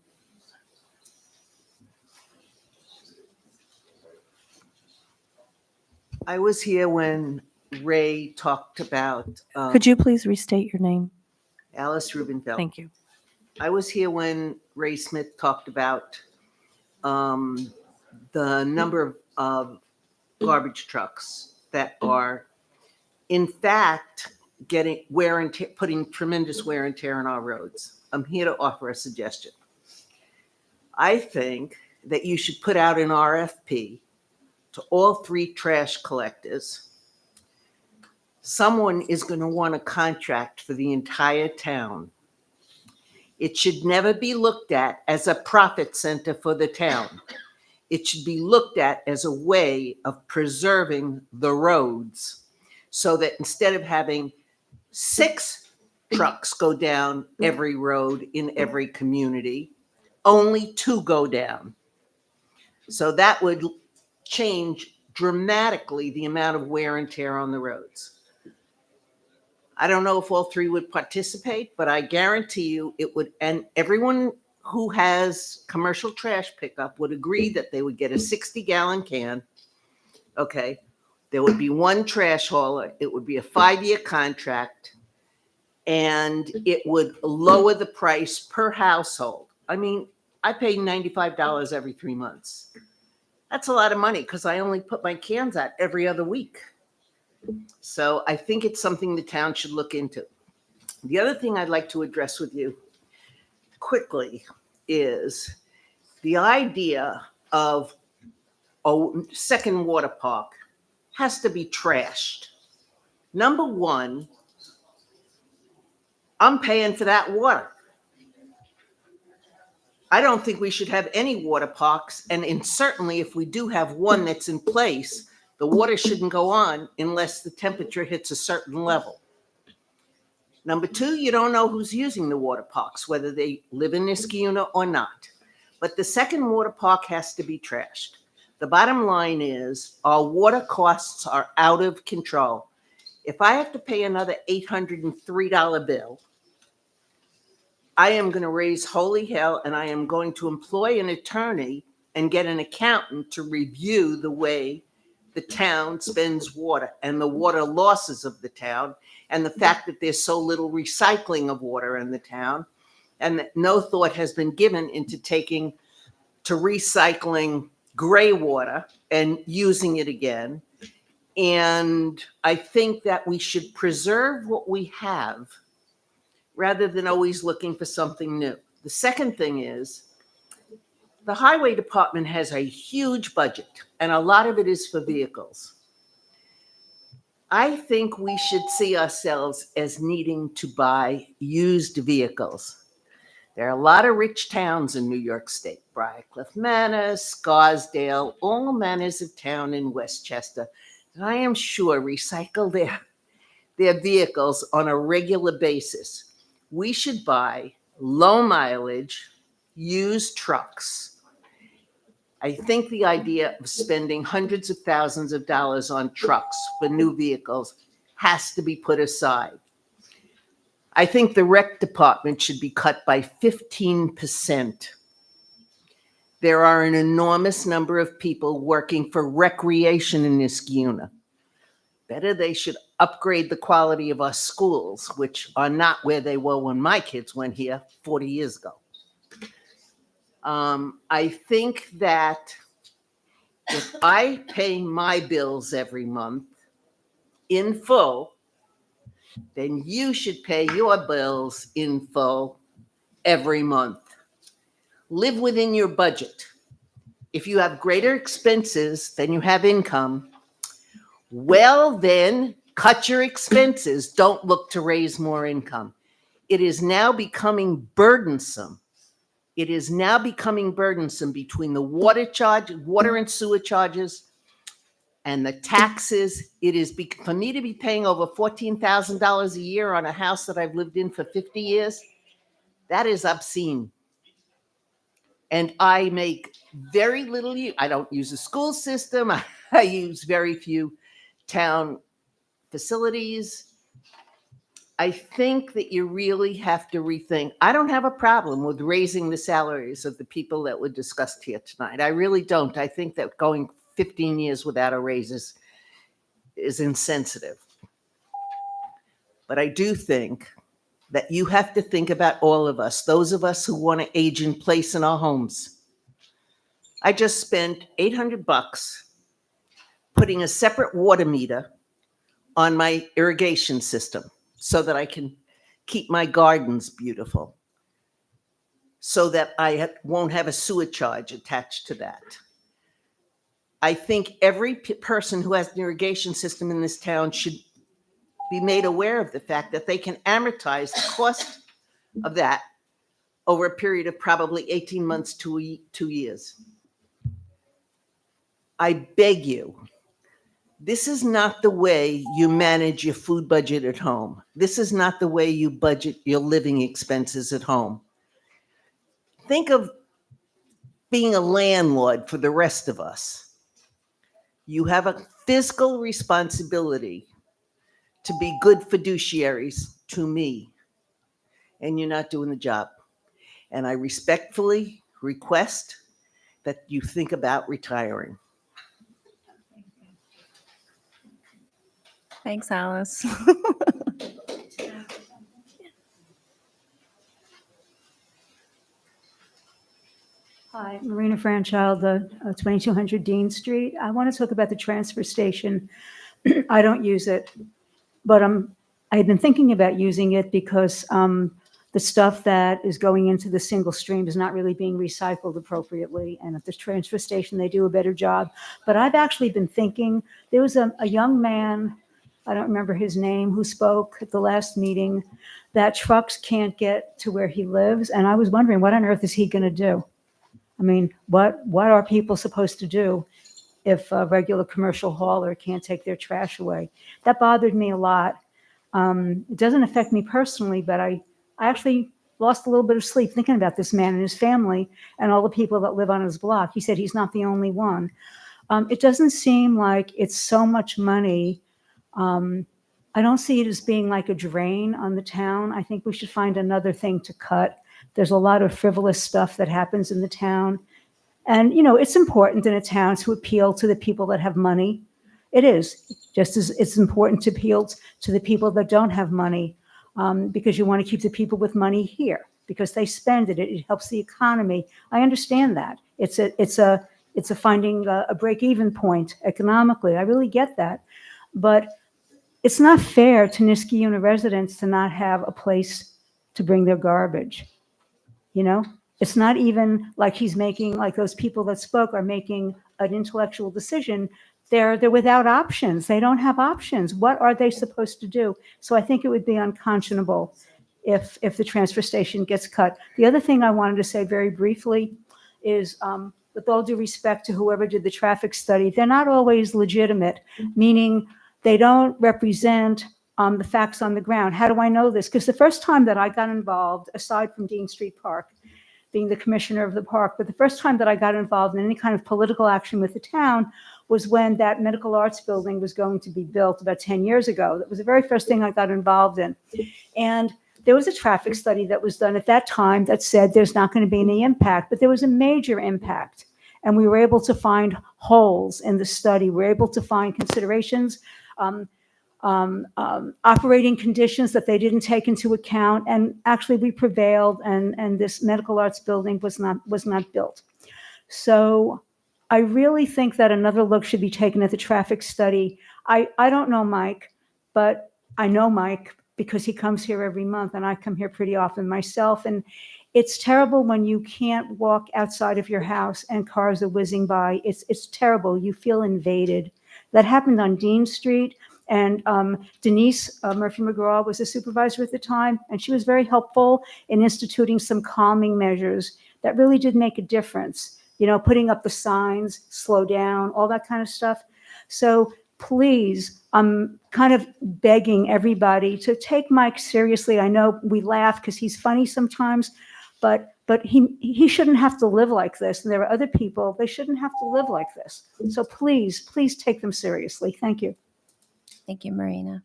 I was here when Ray talked about. Could you please restate your name? Alice Rubenfeld. Thank you. I was here when Ray Smith talked about the number of garbage trucks that are, in fact, getting wear and tear, putting tremendous wear and tear on our roads. I'm here to offer a suggestion. I think that you should put out an RFP to all 3 trash collectors. Someone is going to want a contract for the entire town. It should never be looked at as a profit center for the town. It should be looked at as a way of preserving the roads so that instead of having 6 trucks go down every road in every community, only 2 go down. So that would change dramatically the amount of wear and tear on the roads. I don't know if all 3 would participate, but I guarantee you it would, and everyone who has commercial trash pickup would agree that they would get a 60-gallon can. Okay. There would be 1 trash hauler. It would be a 5-year contract, and it would lower the price per household. I mean, I pay $95 every 3 months. That's a lot of money because I only put my cans out every other week. So I think it's something the town should look into. The other thing I'd like to address with you quickly is the idea of a second water park has to be trashed. Number one, I'm paying for that water. I don't think we should have any water parks, and certainly if we do have one that's in place, the water shouldn't go on unless the temperature hits a certain level. Number two, you don't know who's using the water parks, whether they live in Niskayuna or not. But the second water park has to be trashed. The bottom line is our water costs are out of control. If I have to pay another $803 bill, I am going to raise holy hell, and I am going to employ an attorney and get an accountant to review the way the town spends water and the water losses of the town and the fact that there's so little recycling of water in the town and that no thought has been given into taking to recycling gray water and using it again. And I think that we should preserve what we have rather than always looking for something new. The second thing is the highway department has a huge budget, and a lot of it is for vehicles. I think we should see ourselves as needing to buy used vehicles. There are a lot of rich towns in New York State, Briarcliff Manor, Scarsdale, all manners of town in Westchester. And I am sure recycle their vehicles on a regular basis. We should buy low mileage, used trucks. I think the idea of spending hundreds of thousands of dollars on trucks for new vehicles has to be put aside. I think the rec department should be cut by 15%. There are an enormous number of people working for recreation in Niskayuna. Better they should upgrade the quality of our schools, which are not where they were when my kids went here 40 years ago. I think that if I pay my bills every month in full, then you should pay your bills in full every month. Live within your budget. If you have greater expenses than you have income, well, then cut your expenses. Don't look to raise more income. It is now becoming burdensome. It is now becoming burdensome between the water and sewer charges and the taxes. It is for me to be paying over $14,000 a year on a house that I've lived in for 50 years. That is obscene. And I make very little use. I don't use a school system. I use very few town facilities. I think that you really have to rethink. I don't have a problem with raising the salaries of the people that were discussed here tonight. I really don't. I think that going 15 years without a raise is insensitive. But I do think that you have to think about all of us, those of us who want to age in place in our homes. I just spent $800 putting a separate water meter on my irrigation system so that I can keep my gardens beautiful. so that won't have a sewer charge attached to that. I think every person who has an irrigation system in this town should be made aware of the fact that they can amortize the cost of that over a period of probably 18 months to 2 years. I beg you, this is not the way you manage your food budget at home. This is not the way you budget your living expenses at home. Think of being a landlord for the rest of us. You have a fiscal responsibility to be good fiduciaries to me, and you're not doing the job. And I respectfully request that you think about retiring. Thanks, Alice. Hi, Marina Franchild, 2200 Dean Street. I want to talk about the transfer station. I don't use it, but I've been thinking about using it because the stuff that is going into the single stream is not really being recycled appropriately. And at the transfer station, they do a better job. But I've actually been thinking, there was a young man, I don't remember his name, who spoke at the last meeting that trucks can't get to where he lives. And I was wondering, what on earth is he going to do? I mean, what are people supposed to do if a regular commercial hauler can't take their trash away? That bothered me a lot. It doesn't affect me personally, but I actually lost a little bit of sleep thinking about this man and his family and all the people that live on his block. He said he's not the only one. It doesn't seem like it's so much money. I don't see it as being like a drain on the town. I think we should find another thing to cut. There's a lot of frivolous stuff that happens in the town. And, you know, it's important in a town to appeal to the people that have money. It is, just as it's important to appeal to the people that don't have money, because you want to keep the people with money here because they spend it. It helps the economy. I understand that. It's a finding a break-even point economically. I really get that. But it's not fair to Niskayuna residents to not have a place to bring their garbage. You know, it's not even like he's making, like those people that spoke are making an intellectual decision. They're without options. They don't have options. What are they supposed to do? So I think it would be unconscionable if the transfer station gets cut. The other thing I wanted to say very briefly is, with all due respect to whoever did the traffic study, they're not always legitimate, meaning they don't represent the facts on the ground. How do I know this? Because the first time that I got involved, aside from Dean Street Park, being the commissioner of the park, but the first time that I got involved in any kind of political action with the town was when that medical arts building was going to be built about 10 years ago. That was the very first thing I got involved in. And there was a traffic study that was done at that time that said there's not going to be any impact, but there was a major impact. And we were able to find holes in the study. We were able to find considerations, operating conditions that they didn't take into account. And actually we prevailed, and this medical arts building was not built. So I really think that another look should be taken at the traffic study. I don't know Mike, but I know Mike because he comes here every month and I come here pretty often myself. And it's terrible when you can't walk outside of your house and cars are whizzing by. It's terrible. You feel invaded. That happened on Dean Street. And Denise Murphy-McGraw was a supervisor at the time, and she was very helpful in instituting some calming measures that really did make a difference. You know, putting up the signs, slow down, all that kind of stuff. So please, I'm kind of begging everybody to take Mike seriously. I know we laugh because he's funny sometimes, but he shouldn't have to live like this. And there are other people, they shouldn't have to live like this. So please take them seriously. Thank you. Thank you, Marina.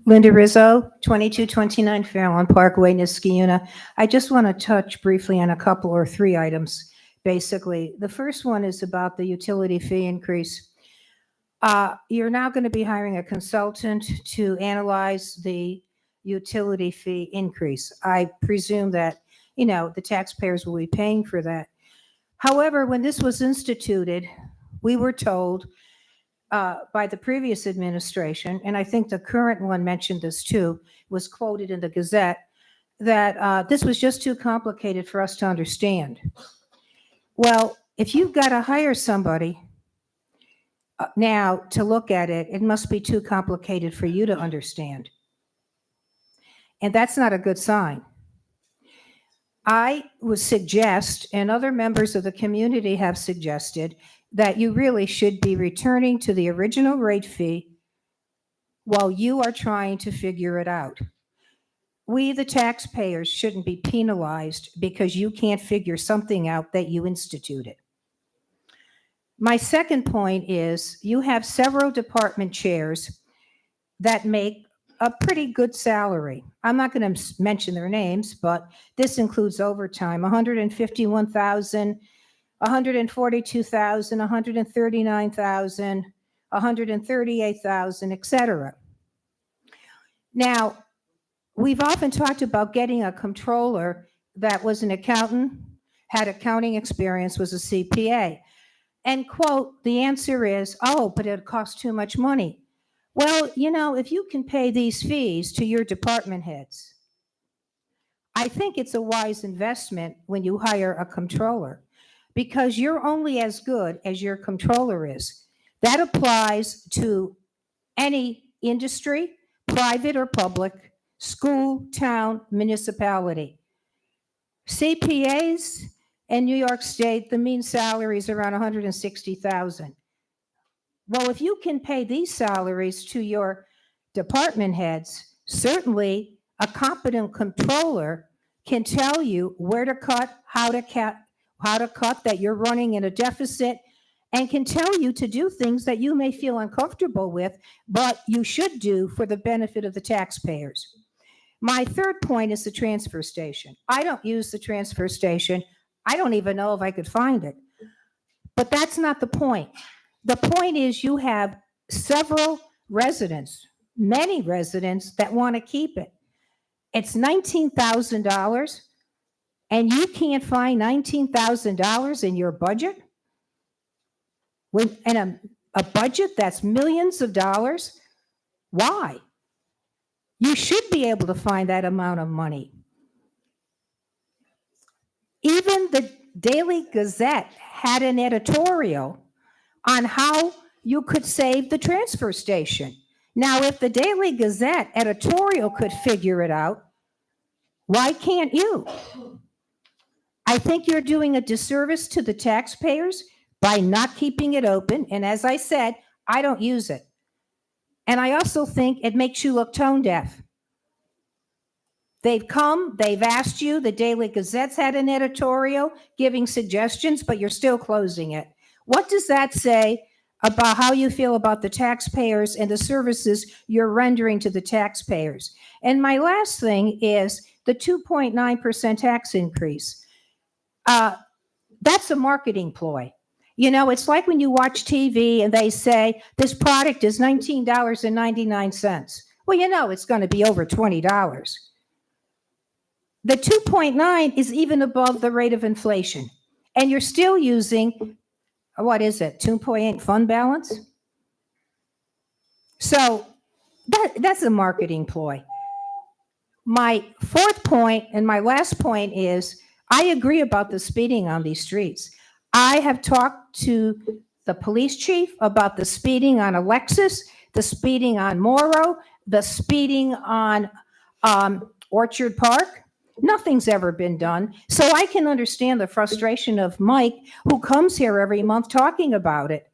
Linda Rizzo, 2229 Fairlawn Parkway, Niskayuna. I just want to touch briefly on a couple or three items, basically. The first one is about the utility fee increase. You're now going to be hiring a consultant to analyze the utility fee increase. I presume that the taxpayers will be paying for that. However, when this was instituted, we were told by the previous administration, and I think the current one mentioned this too, was quoted in the Gazette, that this was just too complicated for us to understand. Well, if you've got to hire somebody now to look at it, it must be too complicated for you to understand. And that's not a good sign. I would suggest, and other members of the community have suggested, that you really should be returning to the original rate fee while you are trying to figure it out. We, the taxpayers, shouldn't be penalized because you can't figure something out that you instituted. My second point is you have several department chairs that make a pretty good salary. I'm not going to mention their names, but this includes overtime, $151,000, $142,000, $139,000, $138,000, etc. Now, we've often talked about getting a controller that was an accountant, had accounting experience, was a CPA. And quote, the answer is, oh, but it costs too much money. Well, if you can pay these fees to your department heads, I think it's a wise investment when you hire a controller, because you're only as good as your controller is. That applies to any industry, private or public, school, town, municipality. CPAs in New York State, the mean salary is around $160,000. Well, if you can pay these salaries to your department heads, certainly a competent controller can tell you where to cut, how to cut, that you're running in a deficit, and can tell you to do things that you may feel uncomfortable with, but you should do for the benefit of the taxpayers. My third point is the transfer station. I don't use the transfer station. I don't even know if I could find it. But that's not the point. The point is you have several residents, many residents that want to keep it. It's $19,000, and you can't find $19,000 in your budget? In a budget that's millions of dollars? Why? You should be able to find that amount of money. Even the Daily Gazette had an editorial on how you could save the transfer station. Now, if the Daily Gazette editorial could figure it out, why can't you? I think you're doing a disservice to the taxpayers by not keeping it open. And as I said, I don't use it. And I also think it makes you look tone deaf. They've come, they've asked you, the Daily Gazette's had an editorial giving suggestions, but you're still closing it. What does that say about how you feel about the taxpayers and the services you're rendering to the taxpayers? And my last thing is the 2.9% tax increase. That's a marketing ploy. It's like when you watch TV and they say, this product is $19.99. Well, it's going to be over $20. The 2.9 is even above the rate of inflation. And you're still using, 2.8 fund balance? So that's a marketing ploy. My fourth point and my last point is, I agree about the speeding on these streets. I have talked to the police chief about the speeding on Alexis, the speeding on Morrow, the speeding on Orchard Park. Nothing's ever been done. So I can understand the frustration of Mike, who comes here every month talking about it.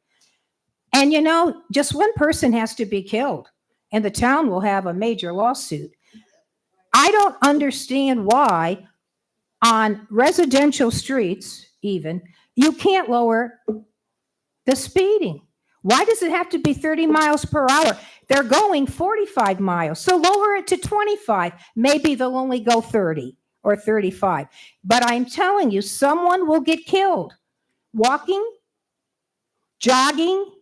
And just one person has to be killed, and the town will have a major lawsuit. I don't understand why on residential streets, even, you can't lower the speeding. Why does it have to be 30 miles per hour? They're going 45 miles, so lower it to 25. Maybe they'll only go 30 or 35. But I'm telling you, someone will get killed walking, jogging,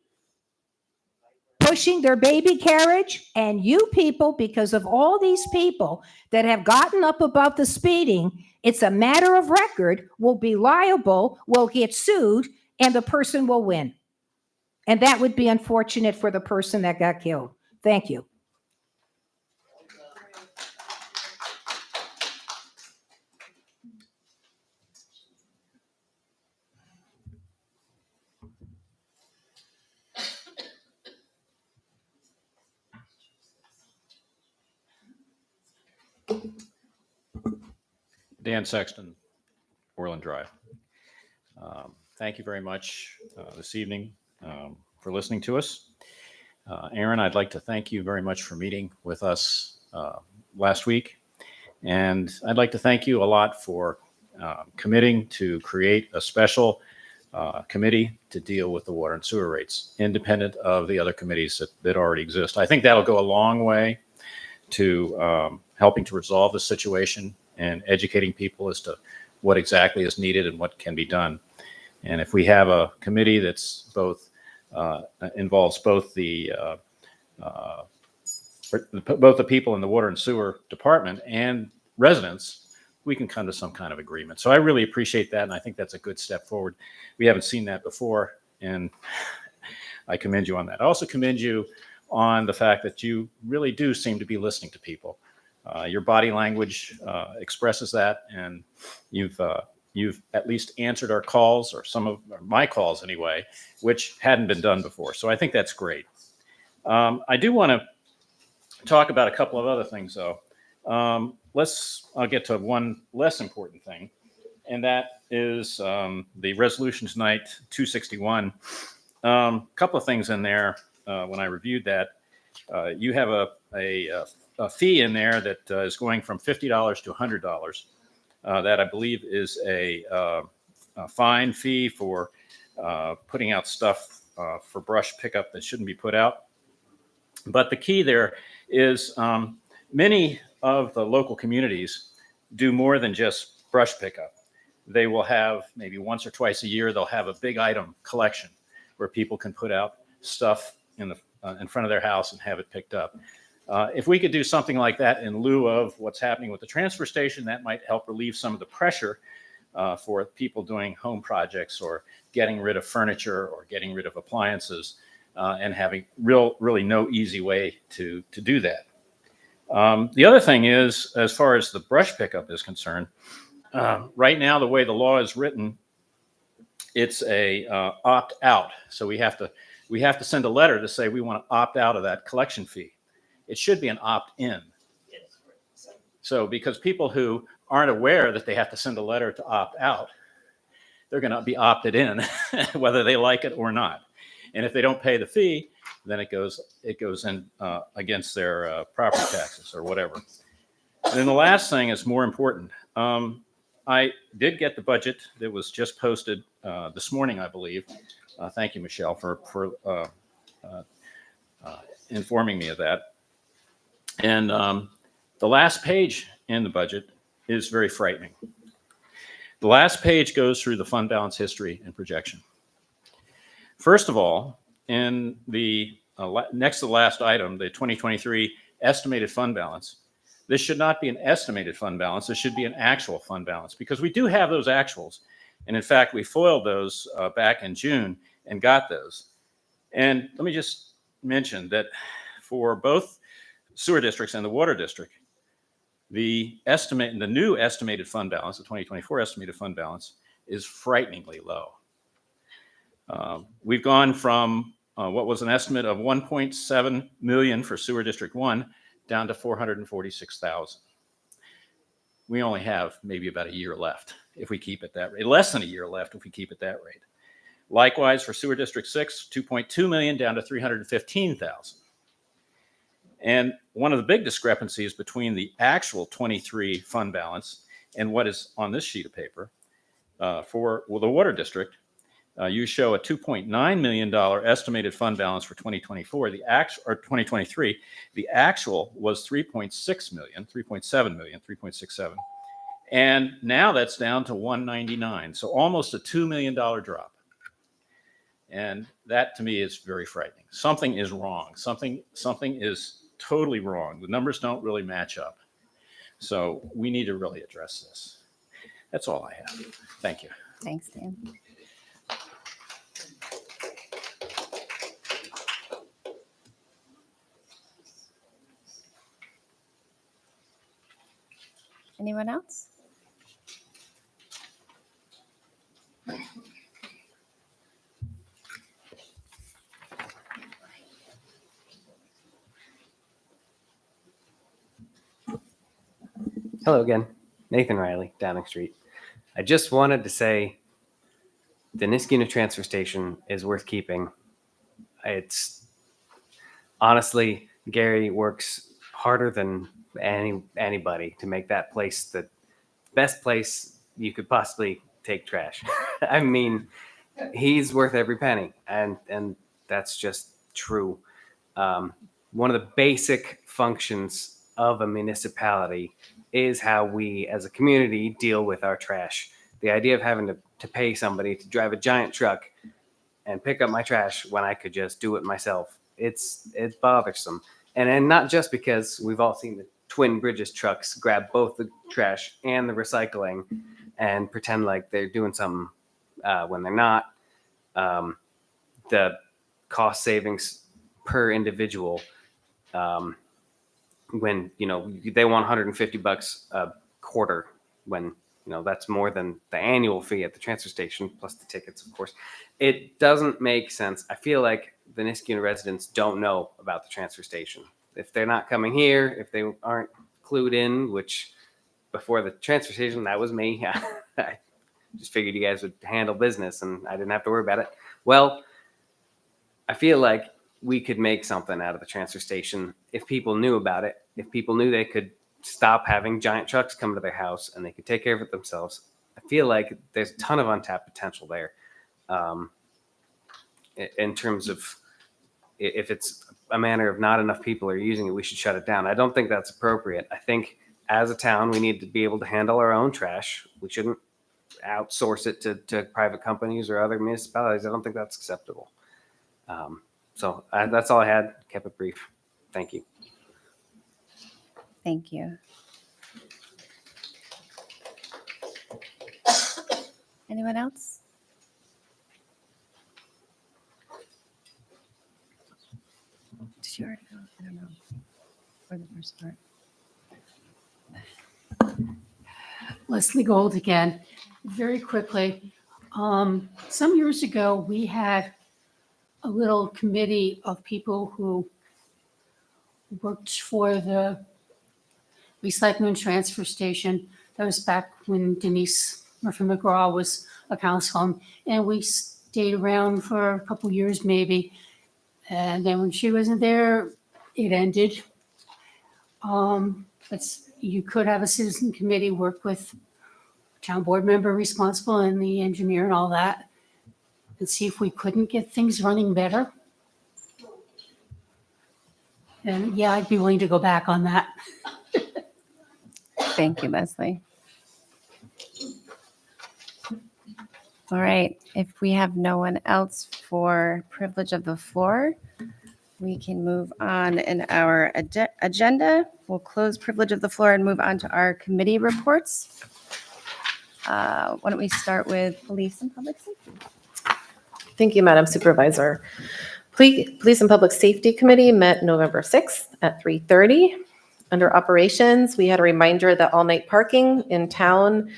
pushing their baby carriage, and you people, because of all these people that have gotten up above the speeding, it's a matter of record, will be liable, will get sued, and the person will win. And that would be unfortunate for the person that got killed. Thank you. Dan Sexton, Orland Drive. Thank you very much this evening for listening to us. Aaron, I'd like to thank you very much for meeting with us last week. And I'd like to thank you a lot for committing to create a special committee to deal with the water and sewer rates, independent of the other committees that already exist. I think that'll go a long way to helping to resolve the situation and educating people as to what exactly is needed and what can be done. And if we have a committee that's both involves both the people in the water and sewer department and residents, we can come to some kind of agreement. So I really appreciate that, and I think that's a good step forward. We haven't seen that before, and I commend you on that. I also commend you on the fact that you really do seem to be listening to people. Your body language expresses that, and you've at least answered our calls, or some of my calls anyway, which hadn't been done before. So I think that's great. I do want to talk about a couple of other things, though. I'll get to one less important thing, and that is the resolution tonight, 261. A couple of things in there. When I reviewed that, you have a fee in there that is going from $50 to $100. That I believe is a fine fee for putting out stuff for brush pickup that shouldn't be put out. But the key there is many of the local communities do more than just brush pickup. They will have maybe once or twice a year, they'll have a big item collection where people can put out stuff in front of their house and have it picked up. If we could do something like that in lieu of what's happening with the transfer station, that might help relieve some of the pressure for people doing home projects or getting rid of furniture or getting rid of appliances and having really no easy way to do that. The other thing is, as far as the brush pickup is concerned, right now, the way the law is written, it's a opt-out. So we have to send a letter to say we want to opt out of that collection fee. It should be an opt-in. So because people who aren't aware that they have to send a letter to opt out, they're going to be opted in, whether they like it or not. And if they don't pay the fee, then it goes in against their property taxes or whatever. And then the last thing is more important. I did get the budget that was just posted this morning, I believe. Thank you, Michelle, for informing me of that. And the last page in the budget is very frightening. The last page goes through the fund balance history and projection. First of all, in the next to the last item, the 2023 estimated fund balance, this should not be an estimated fund balance. This should be an actual fund balance, because we do have those actuals. And in fact, we foiled those back in June and got those. And let me just mention that for both sewer districts and the water district, the new estimated fund balance, the 2024 estimated fund balance, is frighteningly low. We've gone from what was an estimate of 1.7 million for sewer district 1 down to 446,000. We only have maybe about a year left if we keep it that rate, less than a year left if we keep it that rate. Likewise, for sewer district 6, 2.2 million down to 315,000. And one of the big discrepancies between the actual 23 fund balance and what is on this sheet of paper for the water district, you show a $2.9 million estimated fund balance for 2024. The actual, or 2023, the actual was 3.6 million, 3.7 million, 3.67. And now that's down to 199. So almost a $2 million drop. And that to me is very frightening. Something is wrong. Something is totally wrong. The numbers don't really match up. So we need to really address this. That's all I have. Thank you. Thanks, Dan. Anyone else? Hello again, Nathan Riley, Downing Street. I just wanted to say the Niskuna transfer station is worth keeping. It's honestly, Gary works harder than anybody to make that place the best place you could possibly take trash. I mean, he's worth every penny, and that's just true. One of the basic functions of a municipality is how we as a community deal with our trash. The idea of having to pay somebody to drive a giant truck and pick up my trash when I could just do it myself, it's bothersome. And not just because we've all seen the Twin Bridges trucks grab both the trash and the recycling and pretend like they're doing something when they're not. The cost savings per individual, when they want $150 a quarter, when that's more than the annual fee at the transfer station plus the tickets, of course. It doesn't make sense. I feel like the Niskuna residents don't know about the transfer station. If they're not coming here, if they aren't clued in, which before the transfer station, that was me. I just figured you guys would handle business and I didn't have to worry about it. Well, I feel like we could make something out of the transfer station if people knew about it, if people knew they could stop having giant trucks come to their house and they could take care of it themselves. I feel like there's a ton of untapped potential there. In terms of if it's a matter of not enough people are using it, we should shut it down. I don't think that's appropriate. I think as a town, we need to be able to handle our own trash. We shouldn't outsource it to private companies or other municipalities. I don't think that's acceptable. So that's all I had. Kept it brief. Thank you. Thank you. Anyone else? Did you already go? I don't know. For the first part. Leslie Gold again. Very quickly, some years ago, we had a little committee of people who worked for the recycling and transfer station. That was back when Denise Murphy-McGraw was a councilwoman, and we stayed around for a couple years maybe. And then when she wasn't there, it ended. You could have a citizen committee work with town board member responsible and the engineer and all that, and see if we couldn't get things running better. And yeah, I'd be willing to go back on that. Thank you, Leslie. All right, if we have no one else for privilege of the floor, we can move on in our agenda. We'll close privilege of the floor and move on to our committee reports. Why don't we start with police and public safety? Thank you, Madam Supervisor. Police and Public Safety Committee met November 6th at 3:30. Under operations, we had a reminder that all-night parking in town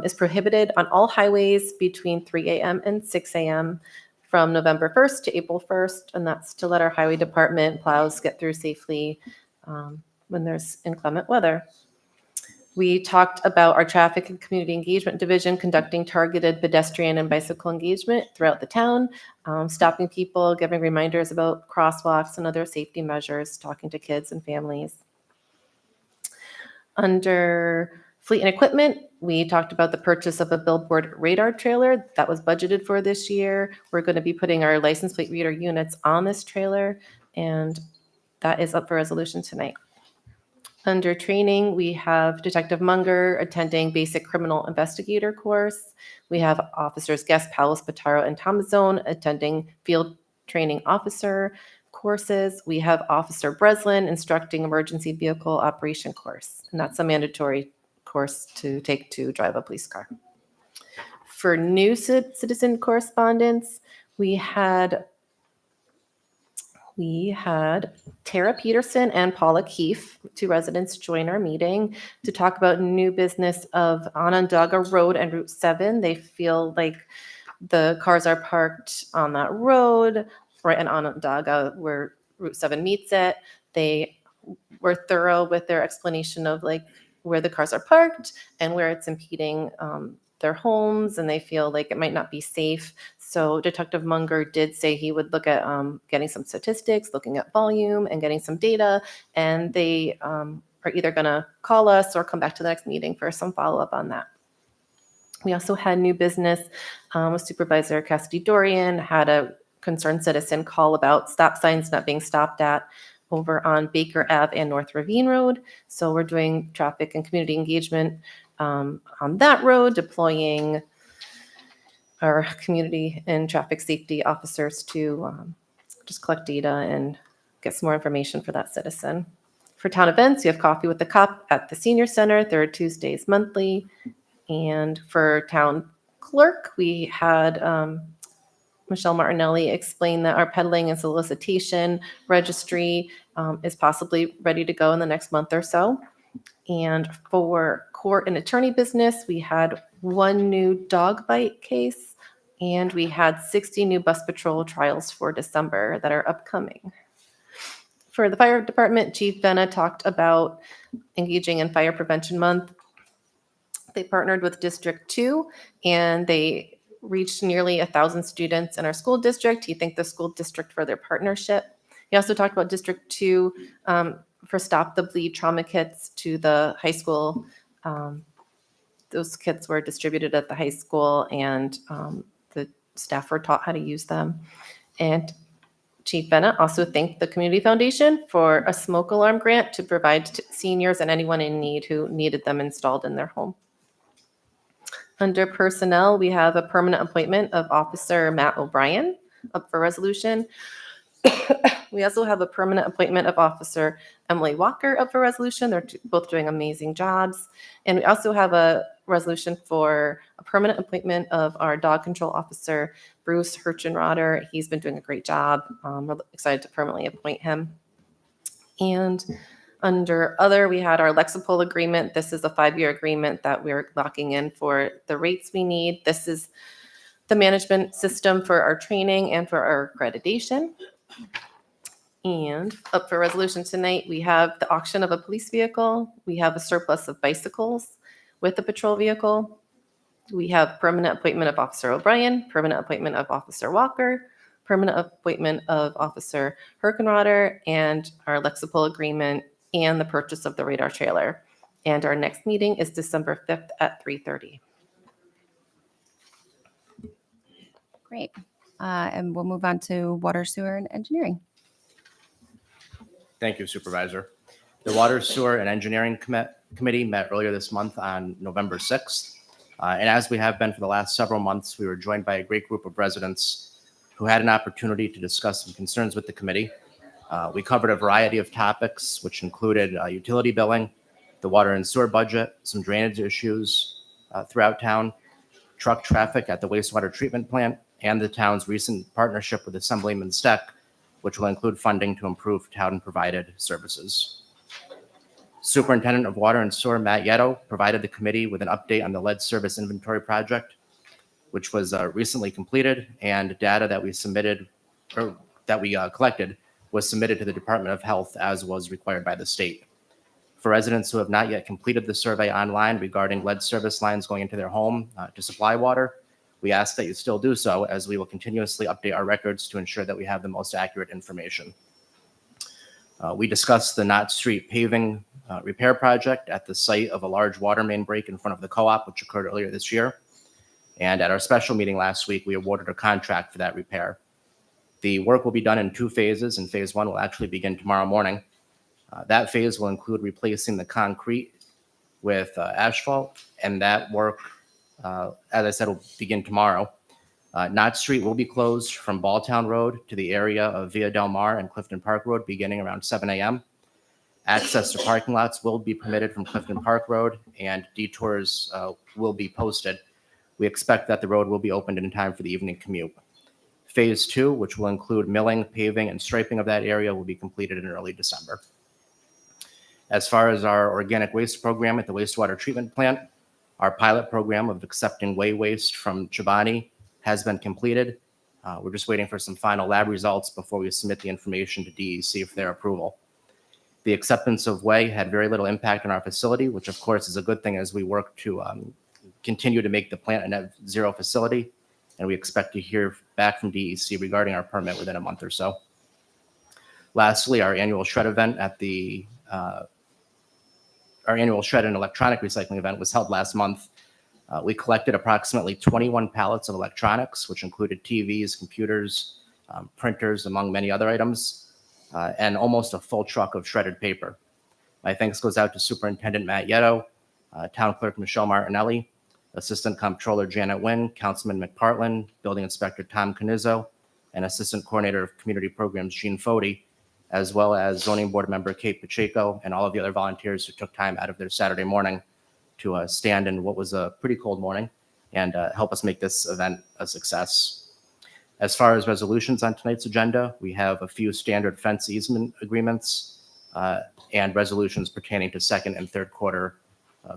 is prohibited on all highways between 3 a.m. and 6 a.m. from November 1st to April 1st, and that's to let our highway department plows get through safely when there's inclement weather. We talked about our Traffic and Community Engagement Division conducting targeted pedestrian and bicycle engagement throughout the town, stopping people, giving reminders about crosswalks and other safety measures, talking to kids and families. Under fleet and equipment, we talked about the purchase of a billboard radar trailer that was budgeted for this year. We're going to be putting our license plate reader units on this trailer, and that is up for resolution tonight. Under training, we have Detective Munger attending basic criminal investigator course. We have Officers Guest, Palace, Pataro, and Tomazone attending field training officer courses. We have Officer Breslin instructing emergency vehicle operation course, and that's a mandatory course to take to drive a police car. For new citizen correspondence, we had Tara Peterson and Paula Keefe, two residents, join our meeting to talk about new business of Onondaga Road and Route 7. They feel like the cars are parked on that road, right in Onondaga where Route 7 meets it. They were thorough with their explanation of like where the cars are parked and where it's impeding their homes, and they feel like it might not be safe. So Detective Munger did say he would look at getting some statistics, looking at volume, and getting some data. And they are either going to call us or come back to the next meeting for some follow-up on that. We also had new business with Supervisor Cassidy Dorian, had a concerned citizen call about stop signs not being stopped at over on Baker Ave and North Ravine Road. So we're doing traffic and community engagement on that road, deploying our community and traffic safety officers to just collect data and get some more information for that citizen. For town events, we have Coffee with the Cop at the Senior Center, third Tuesdays monthly. And for town clerk, we had Michelle Martinelli explain that our peddling and solicitation registry is possibly ready to go in the next month or so. And for court and attorney business, we had one new dog bite case, and we had 60 new bus patrol trials for December that are upcoming. For the fire department, Chief Benna talked about engaging in Fire Prevention Month. They partnered with District 2, and they reached nearly 1,000 students in our school district. He thanked the school district for their partnership. He also talked about District 2 for Stop the Bleed trauma kits to the high school. Those kits were distributed at the high school, and the staff were taught how to use them. And Chief Bennett also thanked the Community Foundation for a smoke alarm grant to provide to seniors and anyone in need who needed them installed in their home. Under personnel, we have a permanent appointment of Officer Matt O'Brien up for resolution. We also have a permanent appointment of Officer Emily Walker up for resolution. They're both doing amazing jobs. And we also have a resolution for a permanent appointment of our dog control officer, Bruce Hirschenroder. He's been doing a great job. We're excited to permanently appoint him. And under other, we had our Lexipol agreement. This is a 5-year agreement that we're locking in for the rates we need. This is the management system for our training and for our accreditation. And up for resolution tonight, we have the auction of a police vehicle. We have a surplus of bicycles with the patrol vehicle. We have permanent appointment of Officer O'Brien, permanent appointment of Officer Walker, permanent appointment of Officer Hirschenroder, and our Lexipol agreement and the purchase of the radar trailer. And our next meeting is December 5th at 3:30. Great. And we'll move on to water, sewer, and engineering. Thank you, Supervisor. The Water, Sewer, and Engineering Committee met earlier this month on November 6th. And as we have been for the last several months, we were joined by a great group of residents who had an opportunity to discuss some concerns with the committee. We covered a variety of topics, which included utility billing, the water and sewer budget, some drainage issues throughout town, truck traffic at the wastewater treatment plant, and the town's recent partnership with Assemblyman Steck, which will include funding to improve town-provided services. Superintendent of Water and Sewer Matt Yetto provided the committee with an update on the lead service inventory project, which was recently completed, and data that we submitted or that we collected was submitted to the Department of Health as was required by the state. For residents who have not yet completed the survey online regarding lead service lines going into their home to supply water, we ask that you still do so, as we will continuously update our records to ensure that we have the most accurate information. We discussed the Knott Street paving repair project at the site of a large water main break in front of the co-op, which occurred earlier this year. And at our special meeting last week, we awarded a contract for that repair. The work will be done in 2 phases, and phase 1 will actually begin tomorrow morning. That phase will include replacing the concrete with asphalt, and that work, as I said, will begin tomorrow. Knott Street will be closed from Balltown Road to the area of Via Del Mar and Clifton Park Road beginning around 7 a.m. Access to parking lots will be permitted from Clifton Park Road, and detours will be posted. We expect that the road will be opened in time for the evening commute. Phase 2, which will include milling, paving, and striping of that area, will be completed in early December. As far as our organic waste program at the wastewater treatment plant, our pilot program of accepting whey waste from Chobani has been completed. We're just waiting for some final lab results before we submit the information to DEC for their approval. The acceptance of whey had very little impact on our facility, which of course is a good thing as we work to continue to make the plant a net zero facility. And we expect to hear back from DEC regarding our permit within a month or so. Lastly, our annual shred event at the our annual shred and electronic recycling event was held last month. We collected approximately 21 pallets of electronics, which included TVs, computers, printers, among many other items, and almost a full truck of shredded paper. My thanks goes out to Superintendent Matt Yetto, Town Clerk Michelle Martinelli, Assistant Comptroller Janet Wynn, Councilman McPartlin, Building Inspector Tom Canizzo, and Assistant Coordinator of Community Programs Gene Fody, as well as Zoning Board Member Kate Pacheco and all of the other volunteers who took time out of their Saturday morning to stand in what was a pretty cold morning and help us make this event a success. As far as resolutions on tonight's agenda, we have a few standard fence easement agreements and resolutions pertaining to second and third quarter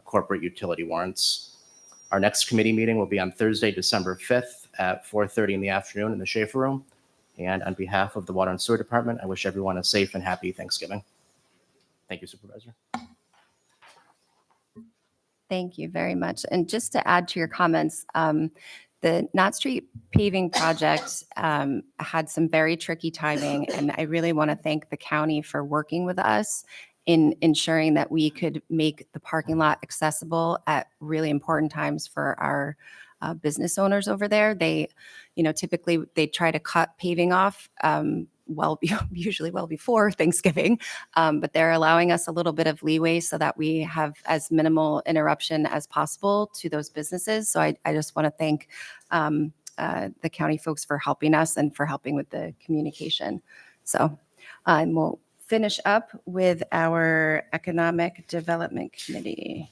corporate utility warrants. Our next committee meeting will be on Thursday, December 5th at 4:30 in the afternoon in the Schaefer Room. And on behalf of the Water and Sewer Department, I wish everyone a safe and happy Thanksgiving. Thank you, Supervisor. Thank you very much. And just to add to your comments, the Knott Street paving project had some very tricky timing, and I really want to thank the county for working with us in ensuring that we could make the parking lot accessible at really important times for our business owners over there. They, typically they try to cut paving off usually well before Thanksgiving, but they're allowing us a little bit of leeway so that we have as minimal interruption as possible to those businesses. So I just want to thank the county folks for helping us and for helping with the communication. So we'll finish up with our Economic Development Committee.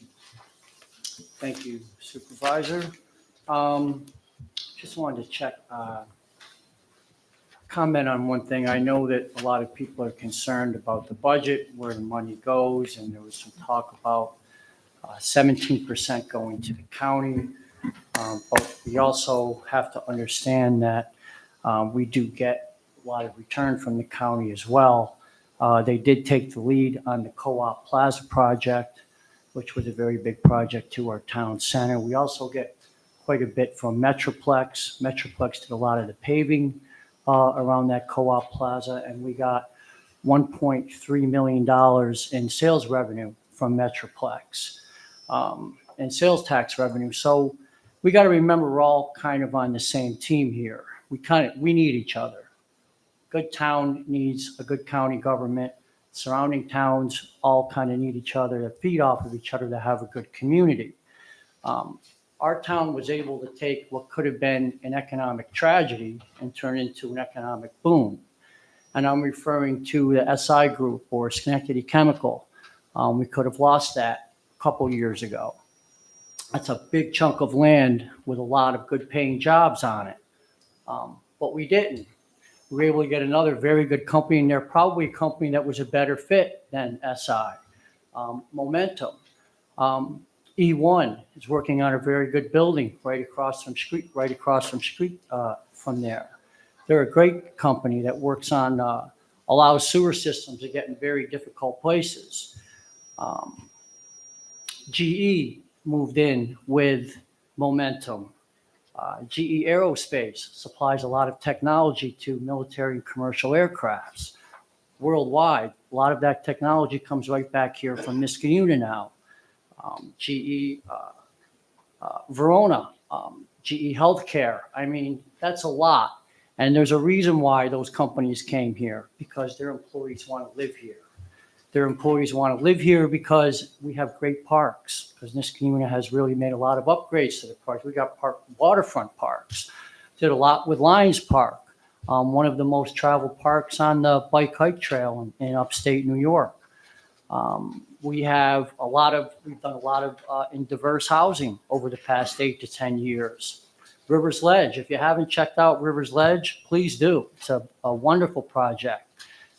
Thank you, Supervisor. Just wanted to check, comment on one thing. I know that a lot of people are concerned about the budget, where the money goes, and there was some talk about 17% going to the county. But we also have to understand that we do get a lot of return from the county as well. They did take the lead on the Co-op Plaza project, which was a very big project to our town center. We also get quite a bit from Metroplex. Metroplex did a lot of the paving around that Co-op Plaza, and we got $1.3 million in sales revenue from Metroplex and sales tax revenue. So we got to remember we're all kind of on the same team here. We need each other. Good town needs a good county government. Surrounding towns all kind of need each other to feed off of each other to have a good community. Our town was able to take what could have been an economic tragedy and turn it into an economic boom. And I'm referring to the SI Group or Schenectady Chemical. We could have lost that a couple years ago. That's a big chunk of land with a lot of good paying jobs on it. But we didn't. We were able to get another very good company, and they're probably a company that was a better fit than SI. Momentum. E1 is working on a very good building right across from street from there. They're a great company that works on allows sewer systems to get in very difficult places. GE moved in with Momentum. GE Aerospace supplies a lot of technology to military and commercial aircrafts worldwide. A lot of that technology comes right back here from Niskayuna now. GE Verona, GE Healthcare. I mean, that's a lot. And there's a reason why those companies came here, because their employees want to live here. their employees want to live here because we have great parks, because Niskuna has really made a lot of upgrades to the parks. We got waterfront parks, did a lot with Lions Park, one of the most traveled parks on the bike hike trail in upstate New York. We've done a lot of in diverse housing over the past 8 to 10 years. Rivers Ledge, if you haven't checked out Rivers Ledge, please do. It's a wonderful project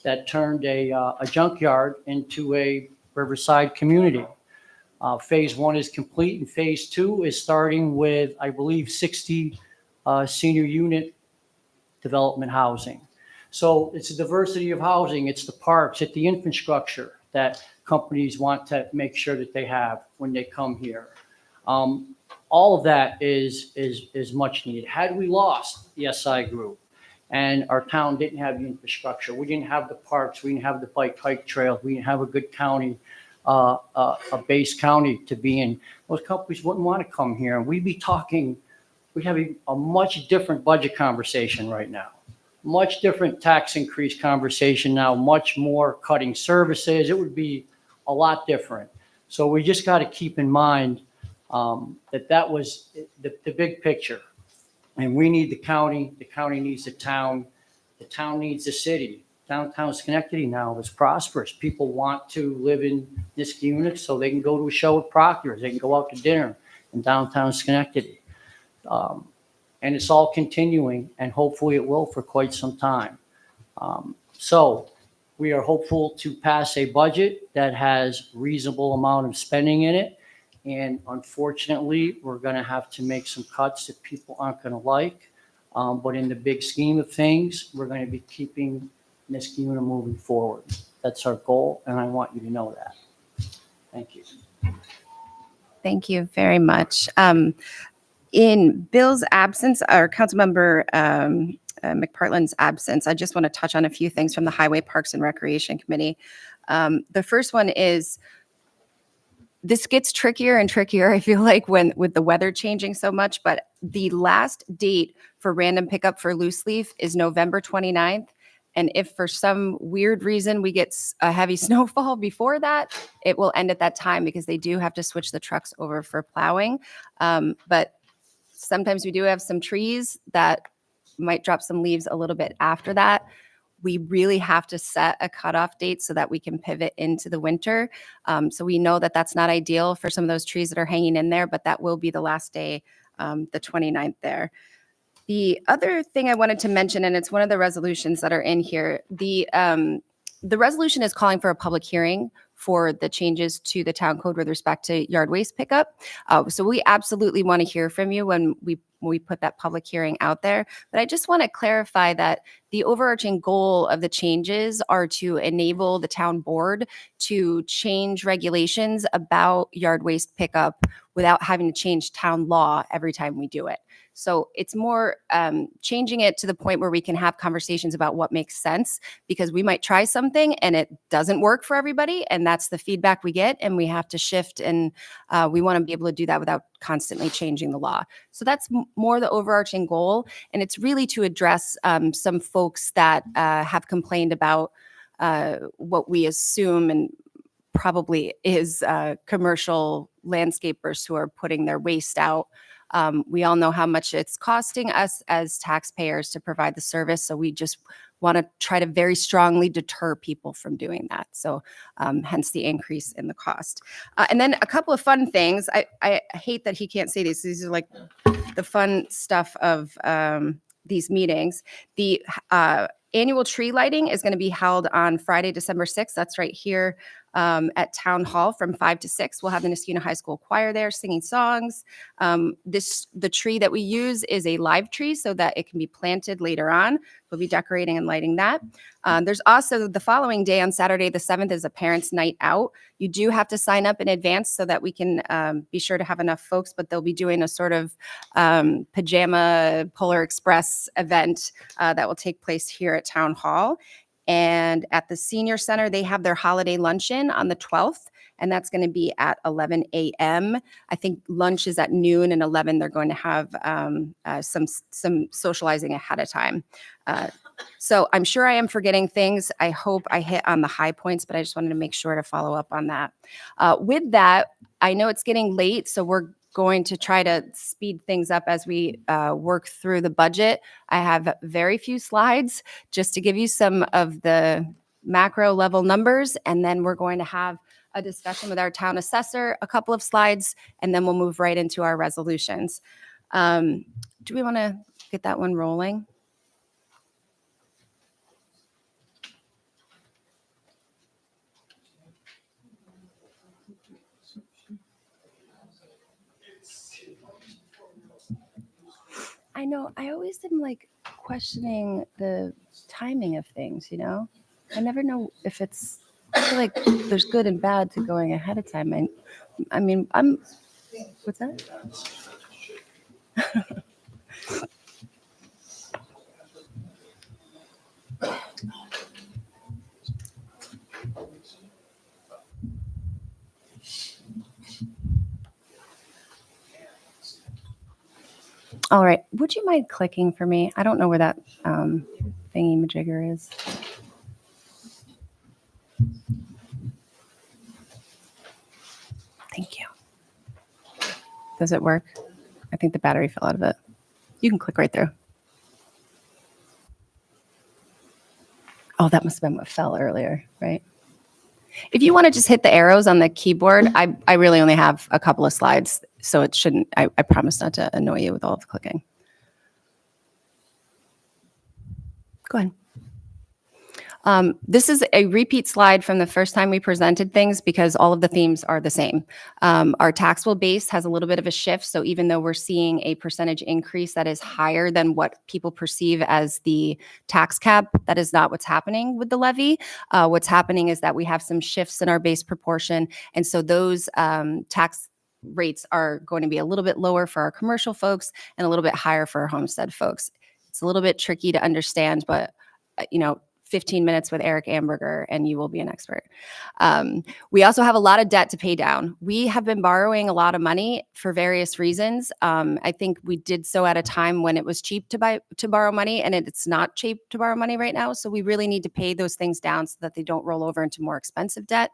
that turned a junkyard into a riverside community. Phase 1 is complete, and Phase 2 is starting with, I believe, 60 senior unit development housing. So it's a diversity of housing. It's the parks, it's the infrastructure that companies want to make sure that they have when they come here. All of that is much needed. Had we lost the SI group and our town didn't have the infrastructure, we didn't have the parks, we didn't have the bike hike trails, we didn't have a good county, a base county to be in, those companies wouldn't want to come here. And we'd have a much different budget conversation right now. Much different tax increase conversation now, much more cutting services. It would be a lot different. So we just got to keep in mind that was the big picture. And we need the county needs the town needs the city. Downtown Schenectady now is prosperous. People want to live in this unit so they can go to a show at Proctor's. They can go out to dinner in downtown Schenectady. And it's all continuing, and hopefully it will for quite some time. So we are hopeful to pass a budget that has reasonable amount of spending in it. And unfortunately, we're going to have to make some cuts that people aren't going to like. But in the big scheme of things, we're going to be keeping Niskuna moving forward. That's our goal, and I want you to know that. Thank you. Thank you very much. In Bill's absence, or Councilmember McPartland's absence, I just want to touch on a few things from the Highway, Parks, and Recreation Committee. The first one is, this gets trickier and trickier, I feel like, with the weather changing so much, but the last date for random pickup for loose leaf is November 29th. And if for some weird reason we get a heavy snowfall before that, it will end at that time, because they do have to switch the trucks over for plowing. But sometimes we do have some trees that might drop some leaves a little bit after that. We really have to set a cutoff date so that we can pivot into the winter. So we know that that's not ideal for some of those trees that are hanging in there, but that will be the last day, the 29th there. The other thing I wanted to mention, and it's one of the resolutions that are in here, the resolution is calling for a public hearing for the changes to the town code with respect to yard waste pickup. So we absolutely want to hear from you when we put that public hearing out there. But I just want to clarify that the overarching goal of the changes are to enable the town board to change regulations about yard waste pickup without having to change town law every time we do it. So it's more changing it to the point where we can have conversations about what makes sense, because we might try something and it doesn't work for everybody, and that's the feedback we get, and we have to shift, and we want to be able to do that without constantly changing the law. So that's more the overarching goal, and it's really to address some folks that have complained about what we assume and probably is commercial landscapers who are putting their waste out. We all know how much it's costing us as taxpayers to provide the service. So we just want to try to very strongly deter people from doing that. So hence the increase in the cost. And then a couple of fun things. I hate that he can't say these. These are like the fun stuff of these meetings. The annual tree lighting is going to be held on Friday, December 6th. That's right here at Town Hall from 5 to 6. We'll have the Niskuna High School Choir there singing songs. The tree that we use is a live tree so that it can be planted later on. We'll be decorating and lighting that. There's also the following day on Saturday, the 7th, is a parents' night out. You do have to sign up in advance so that we can be sure to have enough folks, but they'll be doing a sort of pajama Polar Express event that will take place here at Town Hall. And at the Senior Center, they have their holiday luncheon on the 12th. and that's going to be at 11 a.m. I think lunch is at noon, and 11 they're going to have some socializing ahead of time. So I'm sure I am forgetting things. I hope I hit on the high points, but I just wanted to make sure to follow up on that. With that, I know it's getting late, so we're going to try to speed things up as we work through the budget. I have very few slides just to give you some of the macro level numbers, and then we're going to have a discussion with our town assessor, a couple of slides, and then we'll move right into our resolutions. Do we want to get that one rolling? I know, I always am like questioning the timing of things, you know? I never know if it's, I feel like there's good and bad to going ahead of time. And I mean, what's that? All right, would you mind clicking for me? I don't know where that thingy majigger is. Thank you. Does it work? I think the battery fell out of it. You can click right through. Oh, that must have been what fell earlier, right? If you want to just hit the arrows on the keyboard, I really only have a couple of slides, so it shouldn't, I promise not to annoy you with all of the clicking. Go ahead. This is a repeat slide from the first time we presented things because all of the themes are the same. Our taxable base has a little bit of a shift. So even though we're seeing a percentage increase that is higher than what people perceive as the tax cap, that is not what's happening with the levy. What's happening is that we have some shifts in our base proportion. And so those tax rates are going to be a little bit lower for our commercial folks and a little bit higher for our homestead folks. It's a little bit tricky to understand, but 15 minutes with Eric Amberger and you will be an expert. We also have a lot of debt to pay down. We have been borrowing a lot of money for various reasons. I think we did so at a time when it was cheap to borrow money, and it's not cheap to borrow money right now. So we really need to pay those things down so that they don't roll over into more expensive debt.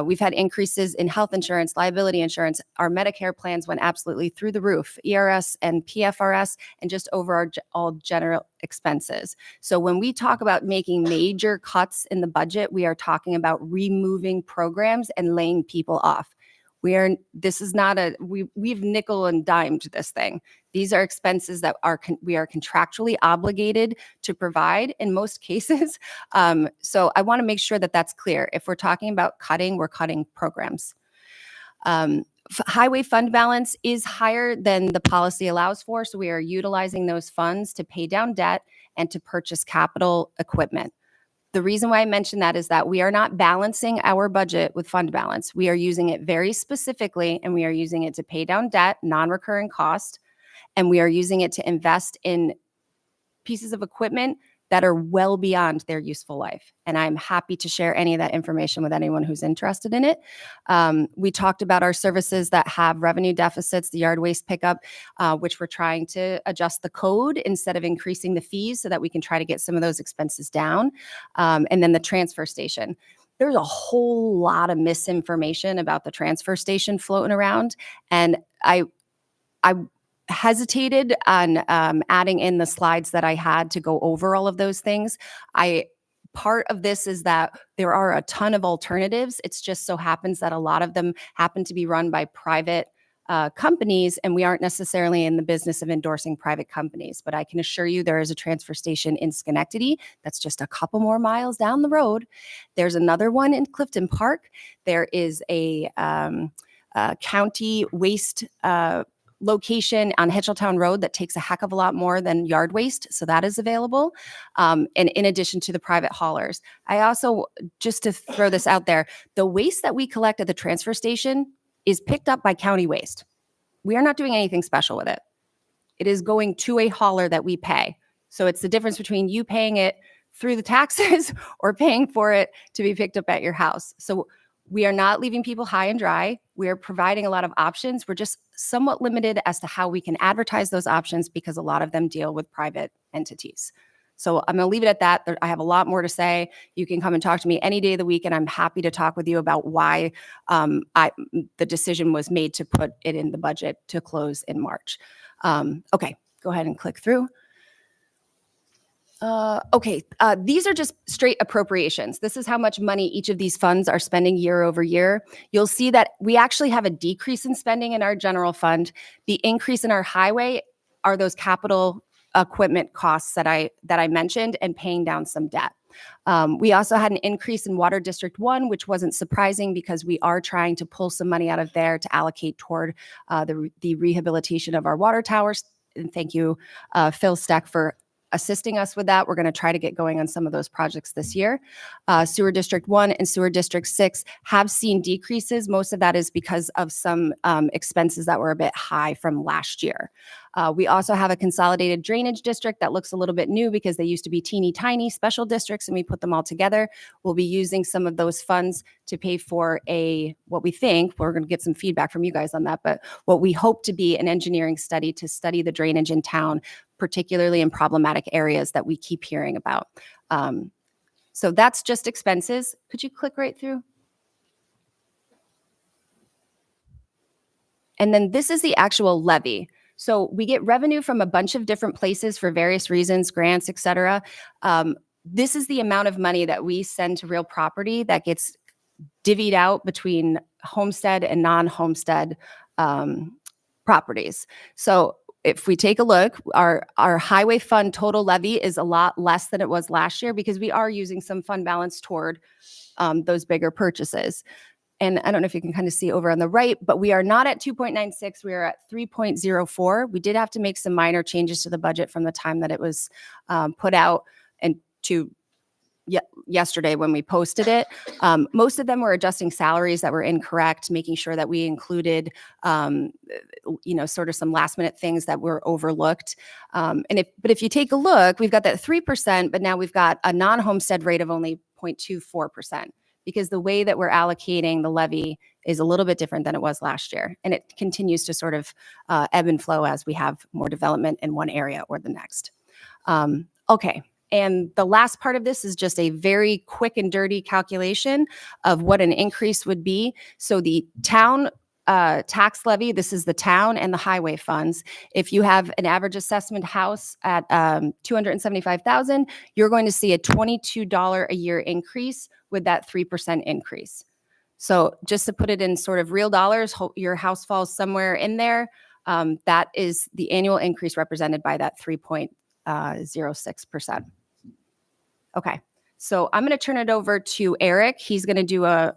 We've had increases in health insurance, liability insurance. Our Medicare plans went absolutely through the roof, ERS and PFRS, and just over our all general expenses. So when we talk about making major cuts in the budget, we are talking about removing programs and laying people off. This is not we've nickel and dimed this thing. These are expenses that we are contractually obligated to provide in most cases. So I want to make sure that that's clear. If we're talking about cutting, we're cutting programs. Highway fund balance is higher than the policy allows for. So we are utilizing those funds to pay down debt and to purchase capital equipment. The reason why I mention that is that we are not balancing our budget with fund balance. We are using it very specifically, and we are using it to pay down debt, non-recurring cost, and we are using it to invest in pieces of equipment that are well beyond their useful life. And I'm happy to share any of that information with anyone who's interested in it. We talked about our services that have revenue deficits, the yard waste pickup, which we're trying to adjust the code instead of increasing the fees so that we can try to get some of those expenses down. And then the transfer station. There's a whole lot of misinformation about the transfer station floating around. And I hesitated on adding in the slides that I had to go over all of those things. Part of this is that there are a ton of alternatives. It's just so happens that a lot of them happen to be run by private companies, and we aren't necessarily in the business of endorsing private companies. But I can assure you there is a transfer station in Schenectady that's just a couple more miles down the road. There's another one in Clifton Park. There is a county waste location on Hitchelltown Road that takes a heck of a lot more than yard waste. So that is available. And in addition to the private haulers, I also, just to throw this out there, the waste that we collect at the transfer station is picked up by county waste. We are not doing anything special with it. It is going to a hauler that we pay. So it's the difference between you paying it through the taxes or paying for it to be picked up at your house. So We are not leaving people high and dry. We are providing a lot of options. We're just somewhat limited as to how we can advertise those options because a lot of them deal with private entities. So I'm going to leave it at that. I have a lot more to say. You can come and talk to me any day of the week, and I'm happy to talk with you about why the decision was made to put it in the budget to close in March. Okay, go ahead and click through. These are just straight appropriations. This is how much money each of these funds are spending year over year. You'll see that we actually have a decrease in spending in our general fund. The increase in our highway are those capital equipment costs that I mentioned and paying down some debt. We also had an increase in Water District 1, which wasn't surprising because we are trying to pull some money out of there to allocate toward the rehabilitation of our water towers. And thank you, Phil Steck, for assisting us with that. We're going to try to get going on some of those projects this year. Sewer District 1 and Sewer District 6 have seen decreases. Most of that is because of some expenses that were a bit high from last year. We also have a consolidated drainage district that looks a little bit new because they used to be teeny tiny special districts and we put them all together. We'll be using some of those funds to pay for what we think, we're going to get some feedback from you guys on that, but what we hope to be an engineering study to study the drainage in town, particularly in problematic areas that we keep hearing about. So that's just expenses. Could you click right through? And then this is the actual levy. So we get revenue from a bunch of different places for various reasons, grants, et cetera. This is the amount of money that we send to real property that gets divvied out between homestead and non-homestead properties. So if we take a look, our highway fund total levy is a lot less than it was last year because we are using some fund balance toward those bigger purchases. And I don't know if you can kind of see over on the right, but we are not at 2.96. We are at 3.04. We did have to make some minor changes to the budget from the time that it was put out and to yesterday when we posted it. Most of them were adjusting salaries that were incorrect, making sure that we included, sort of some last minute things that were overlooked. But if you take a look, we've got that 3%, but now we've got a non-homestead rate of only 0.24%. Because the way that we're allocating the levy is a little bit different than it was last year. And it continues to sort of ebb and flow as we have more development in one area or the next. Okay. And the last part of this is just a very quick and dirty calculation of what an increase would be. So the town tax levy, this is the town and the highway funds. If you have an average assessment house at $275,000, you're going to see a $22 a year increase with that 3% increase. So just to put it in sort of real dollars, your house falls somewhere in there. That is the annual increase represented by that 3.06%. Okay. So I'm going to turn it over to Eric. He's going to do a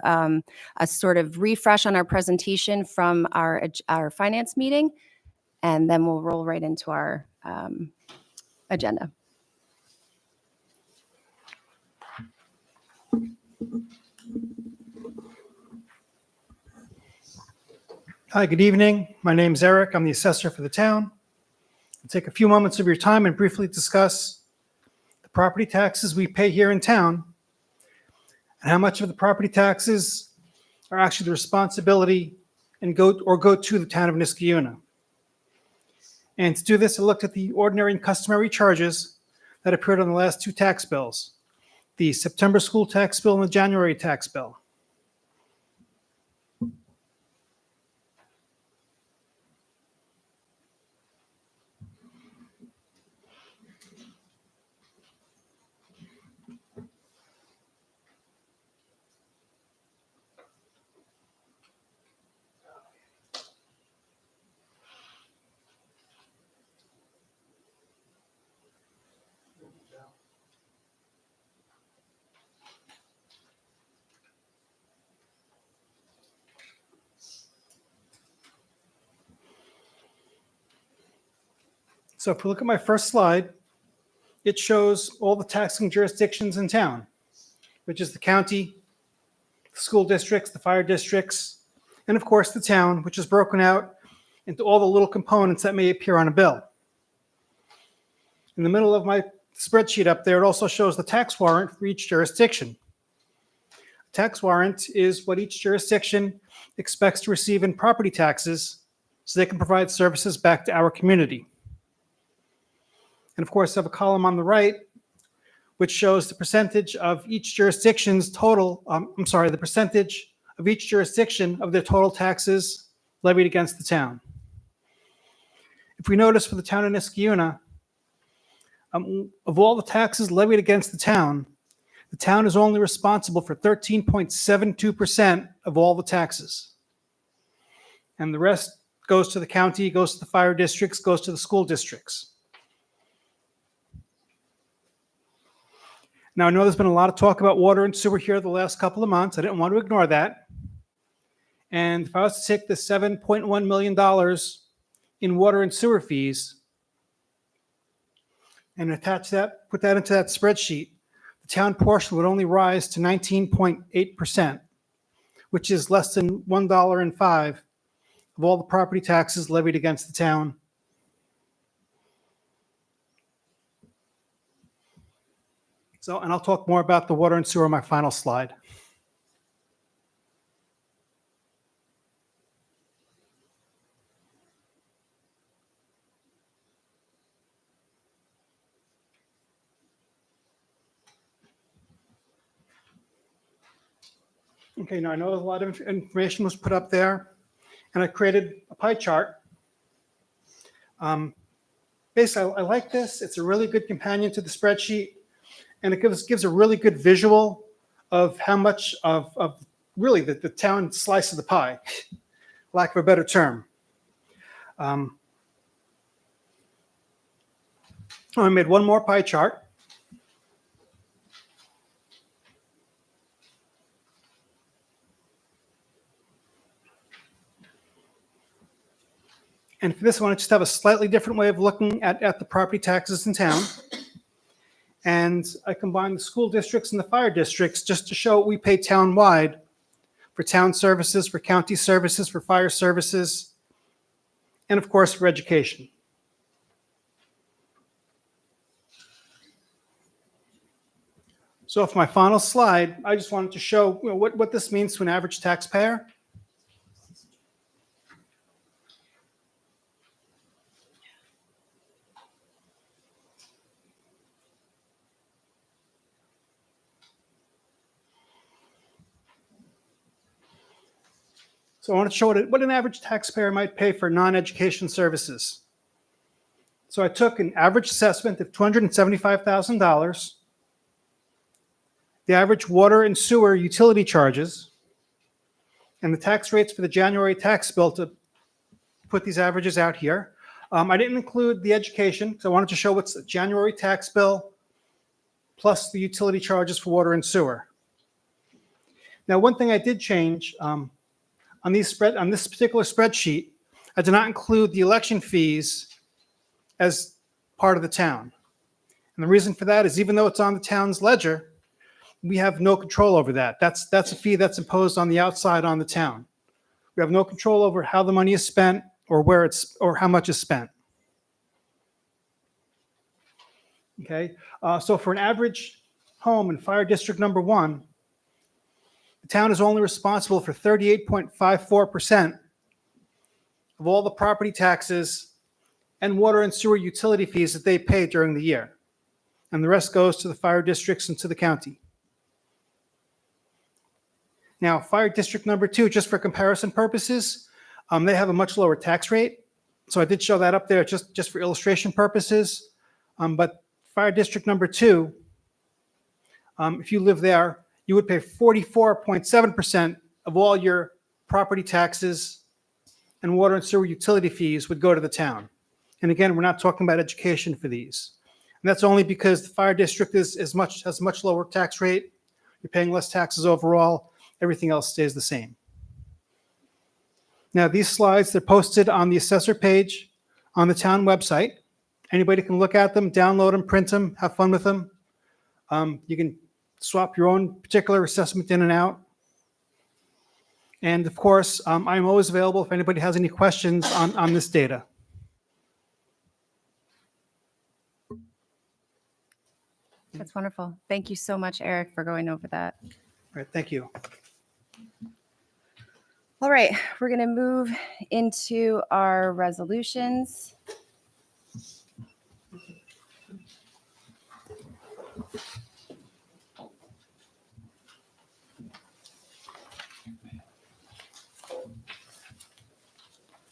sort of refresh on our presentation from our finance meeting, and then we'll roll right into our agenda. Hi, good evening. My name's Eric. I'm the assessor for the town. I'll take a few moments of your time and briefly discuss the property taxes we pay here in town and how much of the property taxes are actually the responsibility and go to the town of Niskayuna. And to do this, I looked at the ordinary and customary charges that appeared on the last two tax bills, the September school tax bill and the January tax bill. So if we look at my first slide, it shows all the taxing jurisdictions in town, which is the county, the school districts, the fire districts, and of course the town, which is broken out into all the little components that may appear on a bill. In the middle of my spreadsheet up there, it also shows the tax warrant for each jurisdiction. Tax warrant is what each jurisdiction expects to receive in property taxes so they can provide services back to our community. And of course, I have a column on the right which shows the percentage of each jurisdiction's total, the percentage of each jurisdiction of their total taxes levied against the town. If we notice for the town of Niskayuna, of all the taxes levied against the town is only responsible for 13.72% of all the taxes. And the rest goes to the county, goes to the fire districts, goes to the school districts. Now, I know there's been a lot of talk about water and sewer here the last couple of months. I didn't want to ignore that. And if I was to take the $7.1 million in water and sewer fees and attach that, put that into that spreadsheet, the town portion would only rise to 19.8%, which is less than $1.05 of all the property taxes levied against the town. So, and I'll talk more about the water and sewer on my final slide. Okay, now I know a lot of information was put up there, and I created a pie chart. Basically, I like this. It's a really good companion to the spreadsheet, and it gives a really good visual of how much of really the town slice of the pie, lack of a better term. I made one more pie chart. And for this one, I just have a slightly different way of looking at the property taxes in town. And I combine the school districts and the fire districts just to show what we pay town-wide for town services, for county services, for fire services, and of course for education. So for my final slide, I just wanted to show what this means to an average taxpayer. So I want to show what an average taxpayer might pay for non-education services. So I took an average assessment of $275,000, the average water and sewer utility charges, and the tax rates for the January tax bill to put these averages out here. I didn't include the education, so I wanted to show what's the January tax bill plus the utility charges for water and sewer. Now, one thing I did change, on this particular spreadsheet, I did not include the election fees as part of the town. And the reason for that is even though it's on the town's ledger, we have no control over that. That's a fee that's imposed on the outside on the town. We have no control over how the money is spent or or how much is spent. Okay, so for an average home in fire district number 1, the town is only responsible for 38.54% of all the property taxes and water and sewer utility fees that they pay during the year. And the rest goes to the fire districts and to the county. Now, fire district number 2, just for comparison purposes, they have a much lower tax rate. So I did show that up there just for illustration purposes. But fire district number 2, if you live there, you would pay 44.7% of all your property taxes and water and sewer utility fees would go to the town. And again, we're not talking about education for these. And that's only because the fire district has a much lower tax rate. You're paying less taxes overall. Everything else stays the same. Now, these slides, they're posted on the assessor page on the town website. Anybody can look at them, download them, print them, have fun with them. You can swap your own particular assessment in and out. And of course, I'm always available if anybody has any questions on this data. That's wonderful. Thank you so much, Eric, for going over that. right, thank you. All right, we're going to move into our resolutions.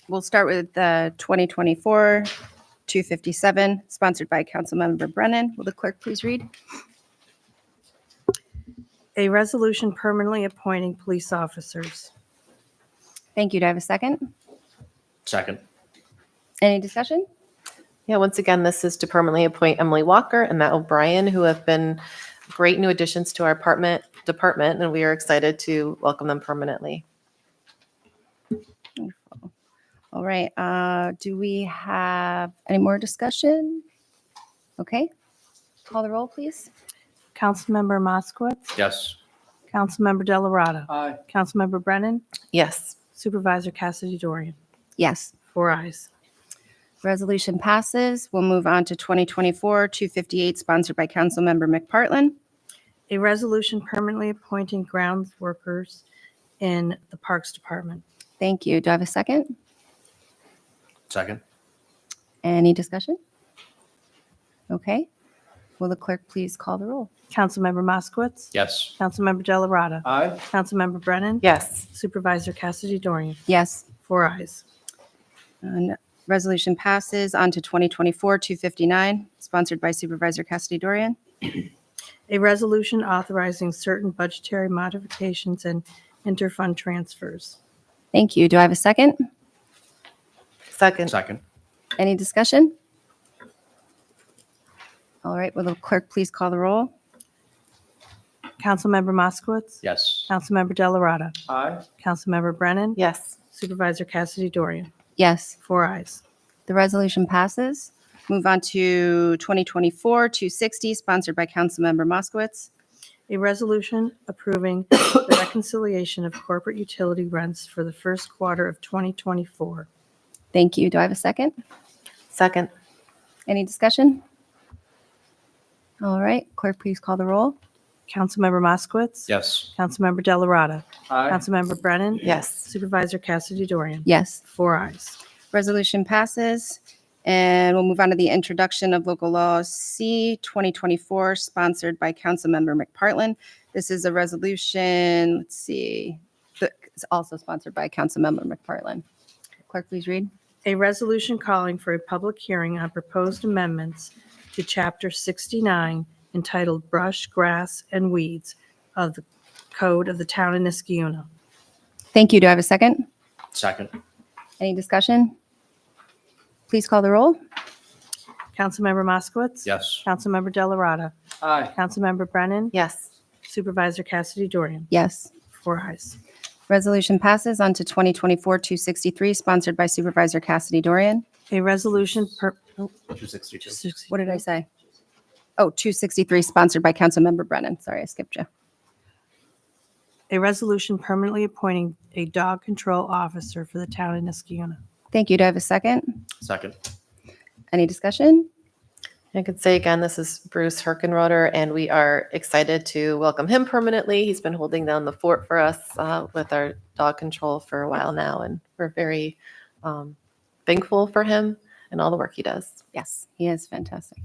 We'll start with 2024-257, sponsored by Councilmember Brennan. Will the clerk please read? A resolution permanently appointing police officers. Thank you. Do I have a second? Second. Any discussion? Yeah, once again, this is to permanently appoint Emily Walker and Matt O'Brien, who have been great new additions to our department, and we are excited to welcome them permanently. Wonderful. All right. Do we have any more discussion? Okay. Call the roll, please. Councilmember Moskowitz. Yes. Councilmember Delarada. Aye. Councilmember Brennan. Yes. Supervisor Cassidy Dorian. Yes. 4 ayes. Resolution passes. We'll move on to 2024-258, sponsored by Councilmember McPartlin. A resolution permanently appointing grounds workers in the Parks Department. Thank you. Do I have a second? Second. Any discussion? Okay. Will the clerk please call the roll? Councilmember Moskowitz. Yes. Councilmember Delarada. Aye. Councilmember Brennan. Yes. Supervisor Cassidy Dorian. Yes. 4 ayes. And resolution passes on to 2024-259, sponsored by Supervisor Cassidy Dorian. A resolution authorizing certain budgetary modifications and interfund transfers. Thank you. Do I have a second? Second. Second. Any discussion? All right. Will the clerk please call the roll? Councilmember Moskowitz. Yes. Councilmember Delarada. Aye. Councilmember Brennan. Yes. Supervisor Cassidy Dorian. Yes. 4 ayes. The resolution passes. Move on to 2024-260, sponsored by Councilmember Moskowitz. A resolution approving the reconciliation of corporate utility rents for the first quarter of 2024. Thank you. Do I have a second? Second. Any discussion? All right. Clerk, please call the roll. Councilmember Moskowitz. Yes. Councilmember Delarada. Aye. Councilmember Brennan. Yes. Supervisor Cassidy Dorian. Yes. 4 ayes. Resolution passes. And we'll move on to the introduction of local law C 2024, sponsored by Councilmember McPartlin. This is a resolution, let's see, it's also sponsored by Councilmember McPartlin. Clerk, please read. A resolution calling for a public hearing on proposed amendments to Chapter 69 entitled Brush, Grass, and Weeds of the Code of the Town of Niskayuna. Thank you. Do I have a second? Second. Any discussion? Please call the roll. Councilmember Moskowitz. Yes. Councilmember Delarada. Aye. Councilmember Brennan. Yes. Supervisor Cassidy Dorian. Yes. 4 ayes. Resolution passes on to 2024-263, sponsored by Supervisor Cassidy Dorian. A resolution 262. What did I say? Oh, 263, sponsored by Councilmember Brennan. Sorry, I skipped you. A resolution permanently appointing a dog control officer for the town of Niskayuna. Thank you. Do I have a second? Second. Any discussion? I could say again, this is Bruce Herkenroder, and we are excited to welcome him permanently. He's been holding down the fort for us with our dog control for a while now, and we're very thankful for him and all the work he does. Yes, he is fantastic.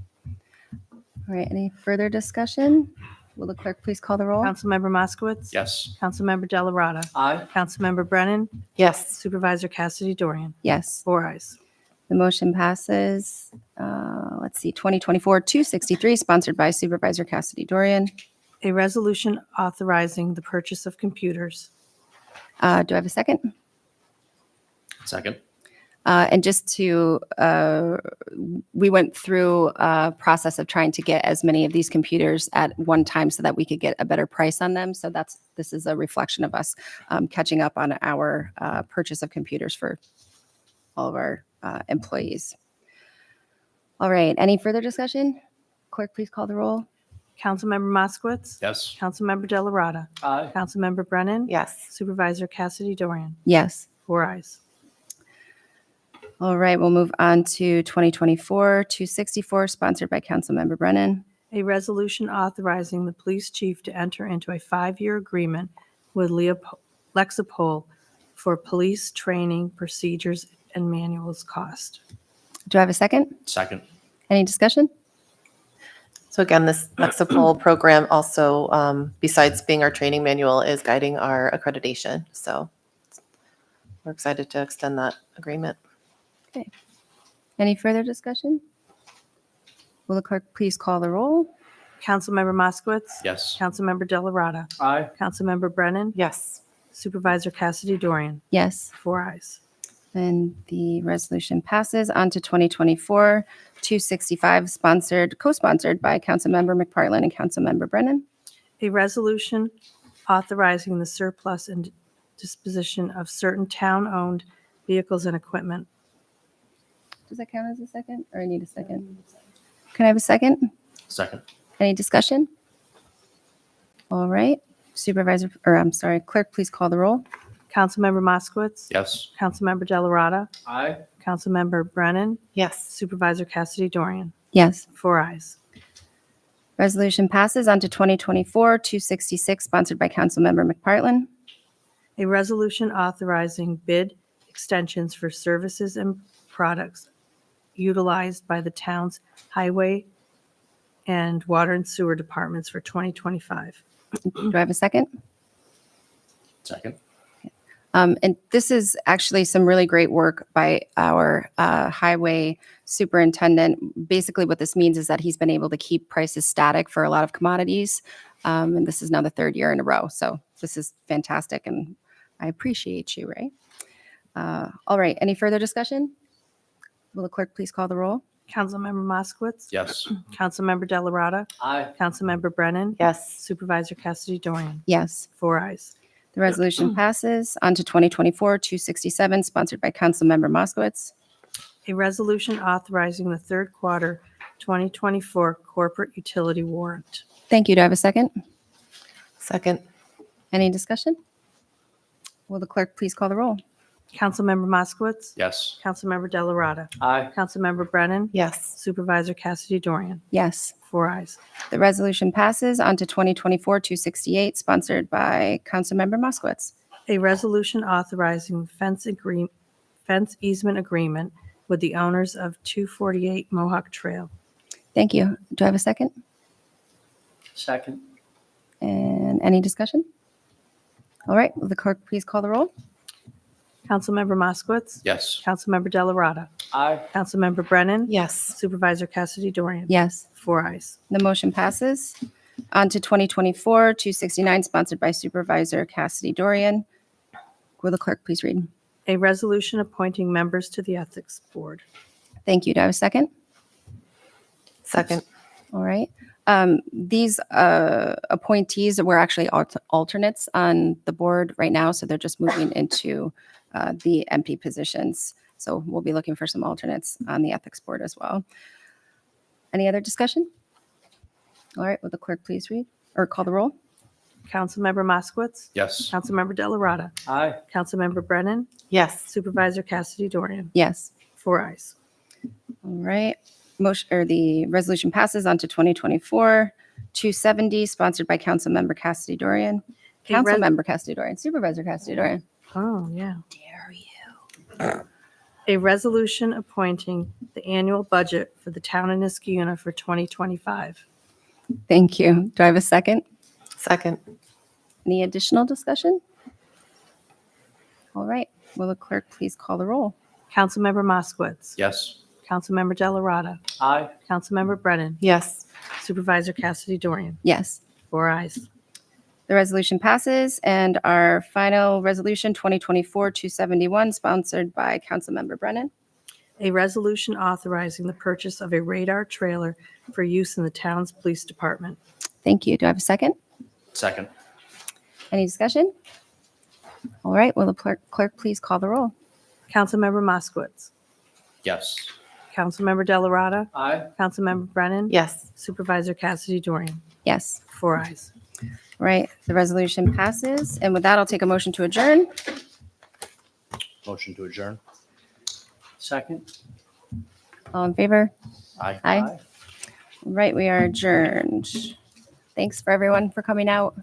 All right, any further discussion? Will the clerk please call the roll? Councilmember Moskowitz. Yes. Councilmember Delarada. Aye. Councilmember Brennan. Yes. Supervisor Cassidy Dorian. Yes. 4 ayes. The motion passes. Let's see, 2024-263, sponsored by Supervisor Cassidy Dorian. A resolution authorizing the purchase of computers. Do I have a second? Second. And just to, we went through a process of trying to get as many of these computers at one time so that we could get a better price on them. So this is a reflection of us catching up on our purchase of computers for all of our employees. All right, any further discussion? Clerk, please call the roll. Councilmember Moskowitz. Yes. Councilmember Delarada. Aye. Councilmember Brennan. Yes. Supervisor Cassidy Dorian. Yes. 4 ayes. All right, we'll move on to 2024-264, sponsored by Councilmember Brennan. A resolution authorizing the police chief to enter into a 5-year agreement with Lexipol for police training procedures and manuals cost. Do I have a second? Second. Any discussion? So again, this Lexipol program also, besides being our training manual, is guiding our accreditation. So we're excited to extend that agreement. Okay. Any further discussion? Will the clerk please call the roll? Councilmember Moskowitz. Yes. Councilmember Delarada. Aye. Councilmember Brennan. Yes. Supervisor Cassidy Dorian. Yes. 4 ayes. And the resolution passes on to 2024-265, co-sponsored by Councilmember McPartlin and Councilmember Brennan. A resolution authorizing the surplus and disposition of certain town-owned vehicles and equipment. Does that count as a second, or I need a second? Can I have a second? Second. Any discussion? All right, clerk, please call the roll. Councilmember Moskowitz. Yes. Councilmember Delarada. Aye. Councilmember Brennan. Yes. Supervisor Cassidy Dorian. Yes. 4 ayes. Resolution passes on to 2024-266, sponsored by Councilmember McPartlin. A resolution authorizing bid extensions for services and products utilized by the town's highway and water and sewer departments for 2025. Do I have a second? Second. And this is actually some really great work by our highway superintendent. Basically, what this means is that he's been able to keep prices static for a lot of commodities. And this is now the 3rd year in a row. So this is fantastic. And I appreciate you, Ray. All right. Any further discussion? Will the clerk please call the roll? Councilmember Moskowitz. Yes. Councilmember Delarada. Aye. Councilmember Brennan. Yes. Supervisor Cassidy Dorian. Yes. 4 ayes. The resolution passes on to 2024-267, sponsored by Councilmember Moskowitz. A resolution authorizing the 3rd quarter 2024 corporate utility warrant. Thank you. Do I have a second? Second. Any discussion? Will the clerk please call the roll? Councilmember Moskowitz. Yes. Councilmember Delarada. Aye. Councilmember Brennan. Yes. Supervisor Cassidy Dorian. Yes. 4 ayes. The resolution passes on to 2024-268, sponsored by Councilmember Moskowitz. A resolution authorizing fence easement agreement with the owners of 248 Mohawk Trail. Thank you. Do I have a second? Second. And any discussion? All right. Will the clerk please call the roll? Councilmember Moskowitz. Yes. Councilmember Delarada. Aye. Councilmember Brennan. Yes. Supervisor Cassidy Dorian. Yes. 4 ayes. The motion passes on to 2024-269, sponsored by Supervisor Cassidy Dorian. Will the clerk please read? A resolution appointing members to the Ethics Board. Thank you. Do I have a second? Second. All right. These appointees were actually alternates on the board right now, so they're just moving into the empty positions. So we'll be looking for some alternates on the ethics board as well. Any other discussion? All right. Will the clerk please read or call the roll? Councilmember Moskowitz. Yes. Councilmember Delarada. Aye. Councilmember Brennan. Yes. Supervisor Cassidy Dorian. Yes. 4 ayes. All right. The resolution passes on to 2024-270, sponsored by Councilmember Cassidy Dorian. Councilmember Cassidy Dorian, Supervisor Cassidy Dorian. Oh, yeah. Dare you. A resolution appointing the annual budget for the town of Niskayuna for 2025. Thank you. Do I have a second? Second. Any additional discussion? All right. Will the clerk please call the roll? Councilmember Moskowitz. Yes. Councilmember Delarada. Aye. Councilmember Brennan. Yes. Supervisor Cassidy Dorian. Yes. 4 ayes. The resolution passes, and our final resolution, 2024-271, sponsored by Councilmember Brennan. A resolution authorizing the purchase of a radar trailer for use in the town's police department. Thank you. Do I have a second? Second. Any discussion? All right. Will the clerk please call the roll? Councilmember Moskowitz. Yes. Councilmember Delarada. Aye. Councilmember Brennan. Yes. Supervisor Cassidy Dorian. Yes. 4 ayes. All right. The resolution passes. And with that, I'll take a motion to adjourn. Motion to adjourn. Second. All in favor? Aye. Aye. Right, we are adjourned. Thanks for everyone for coming out.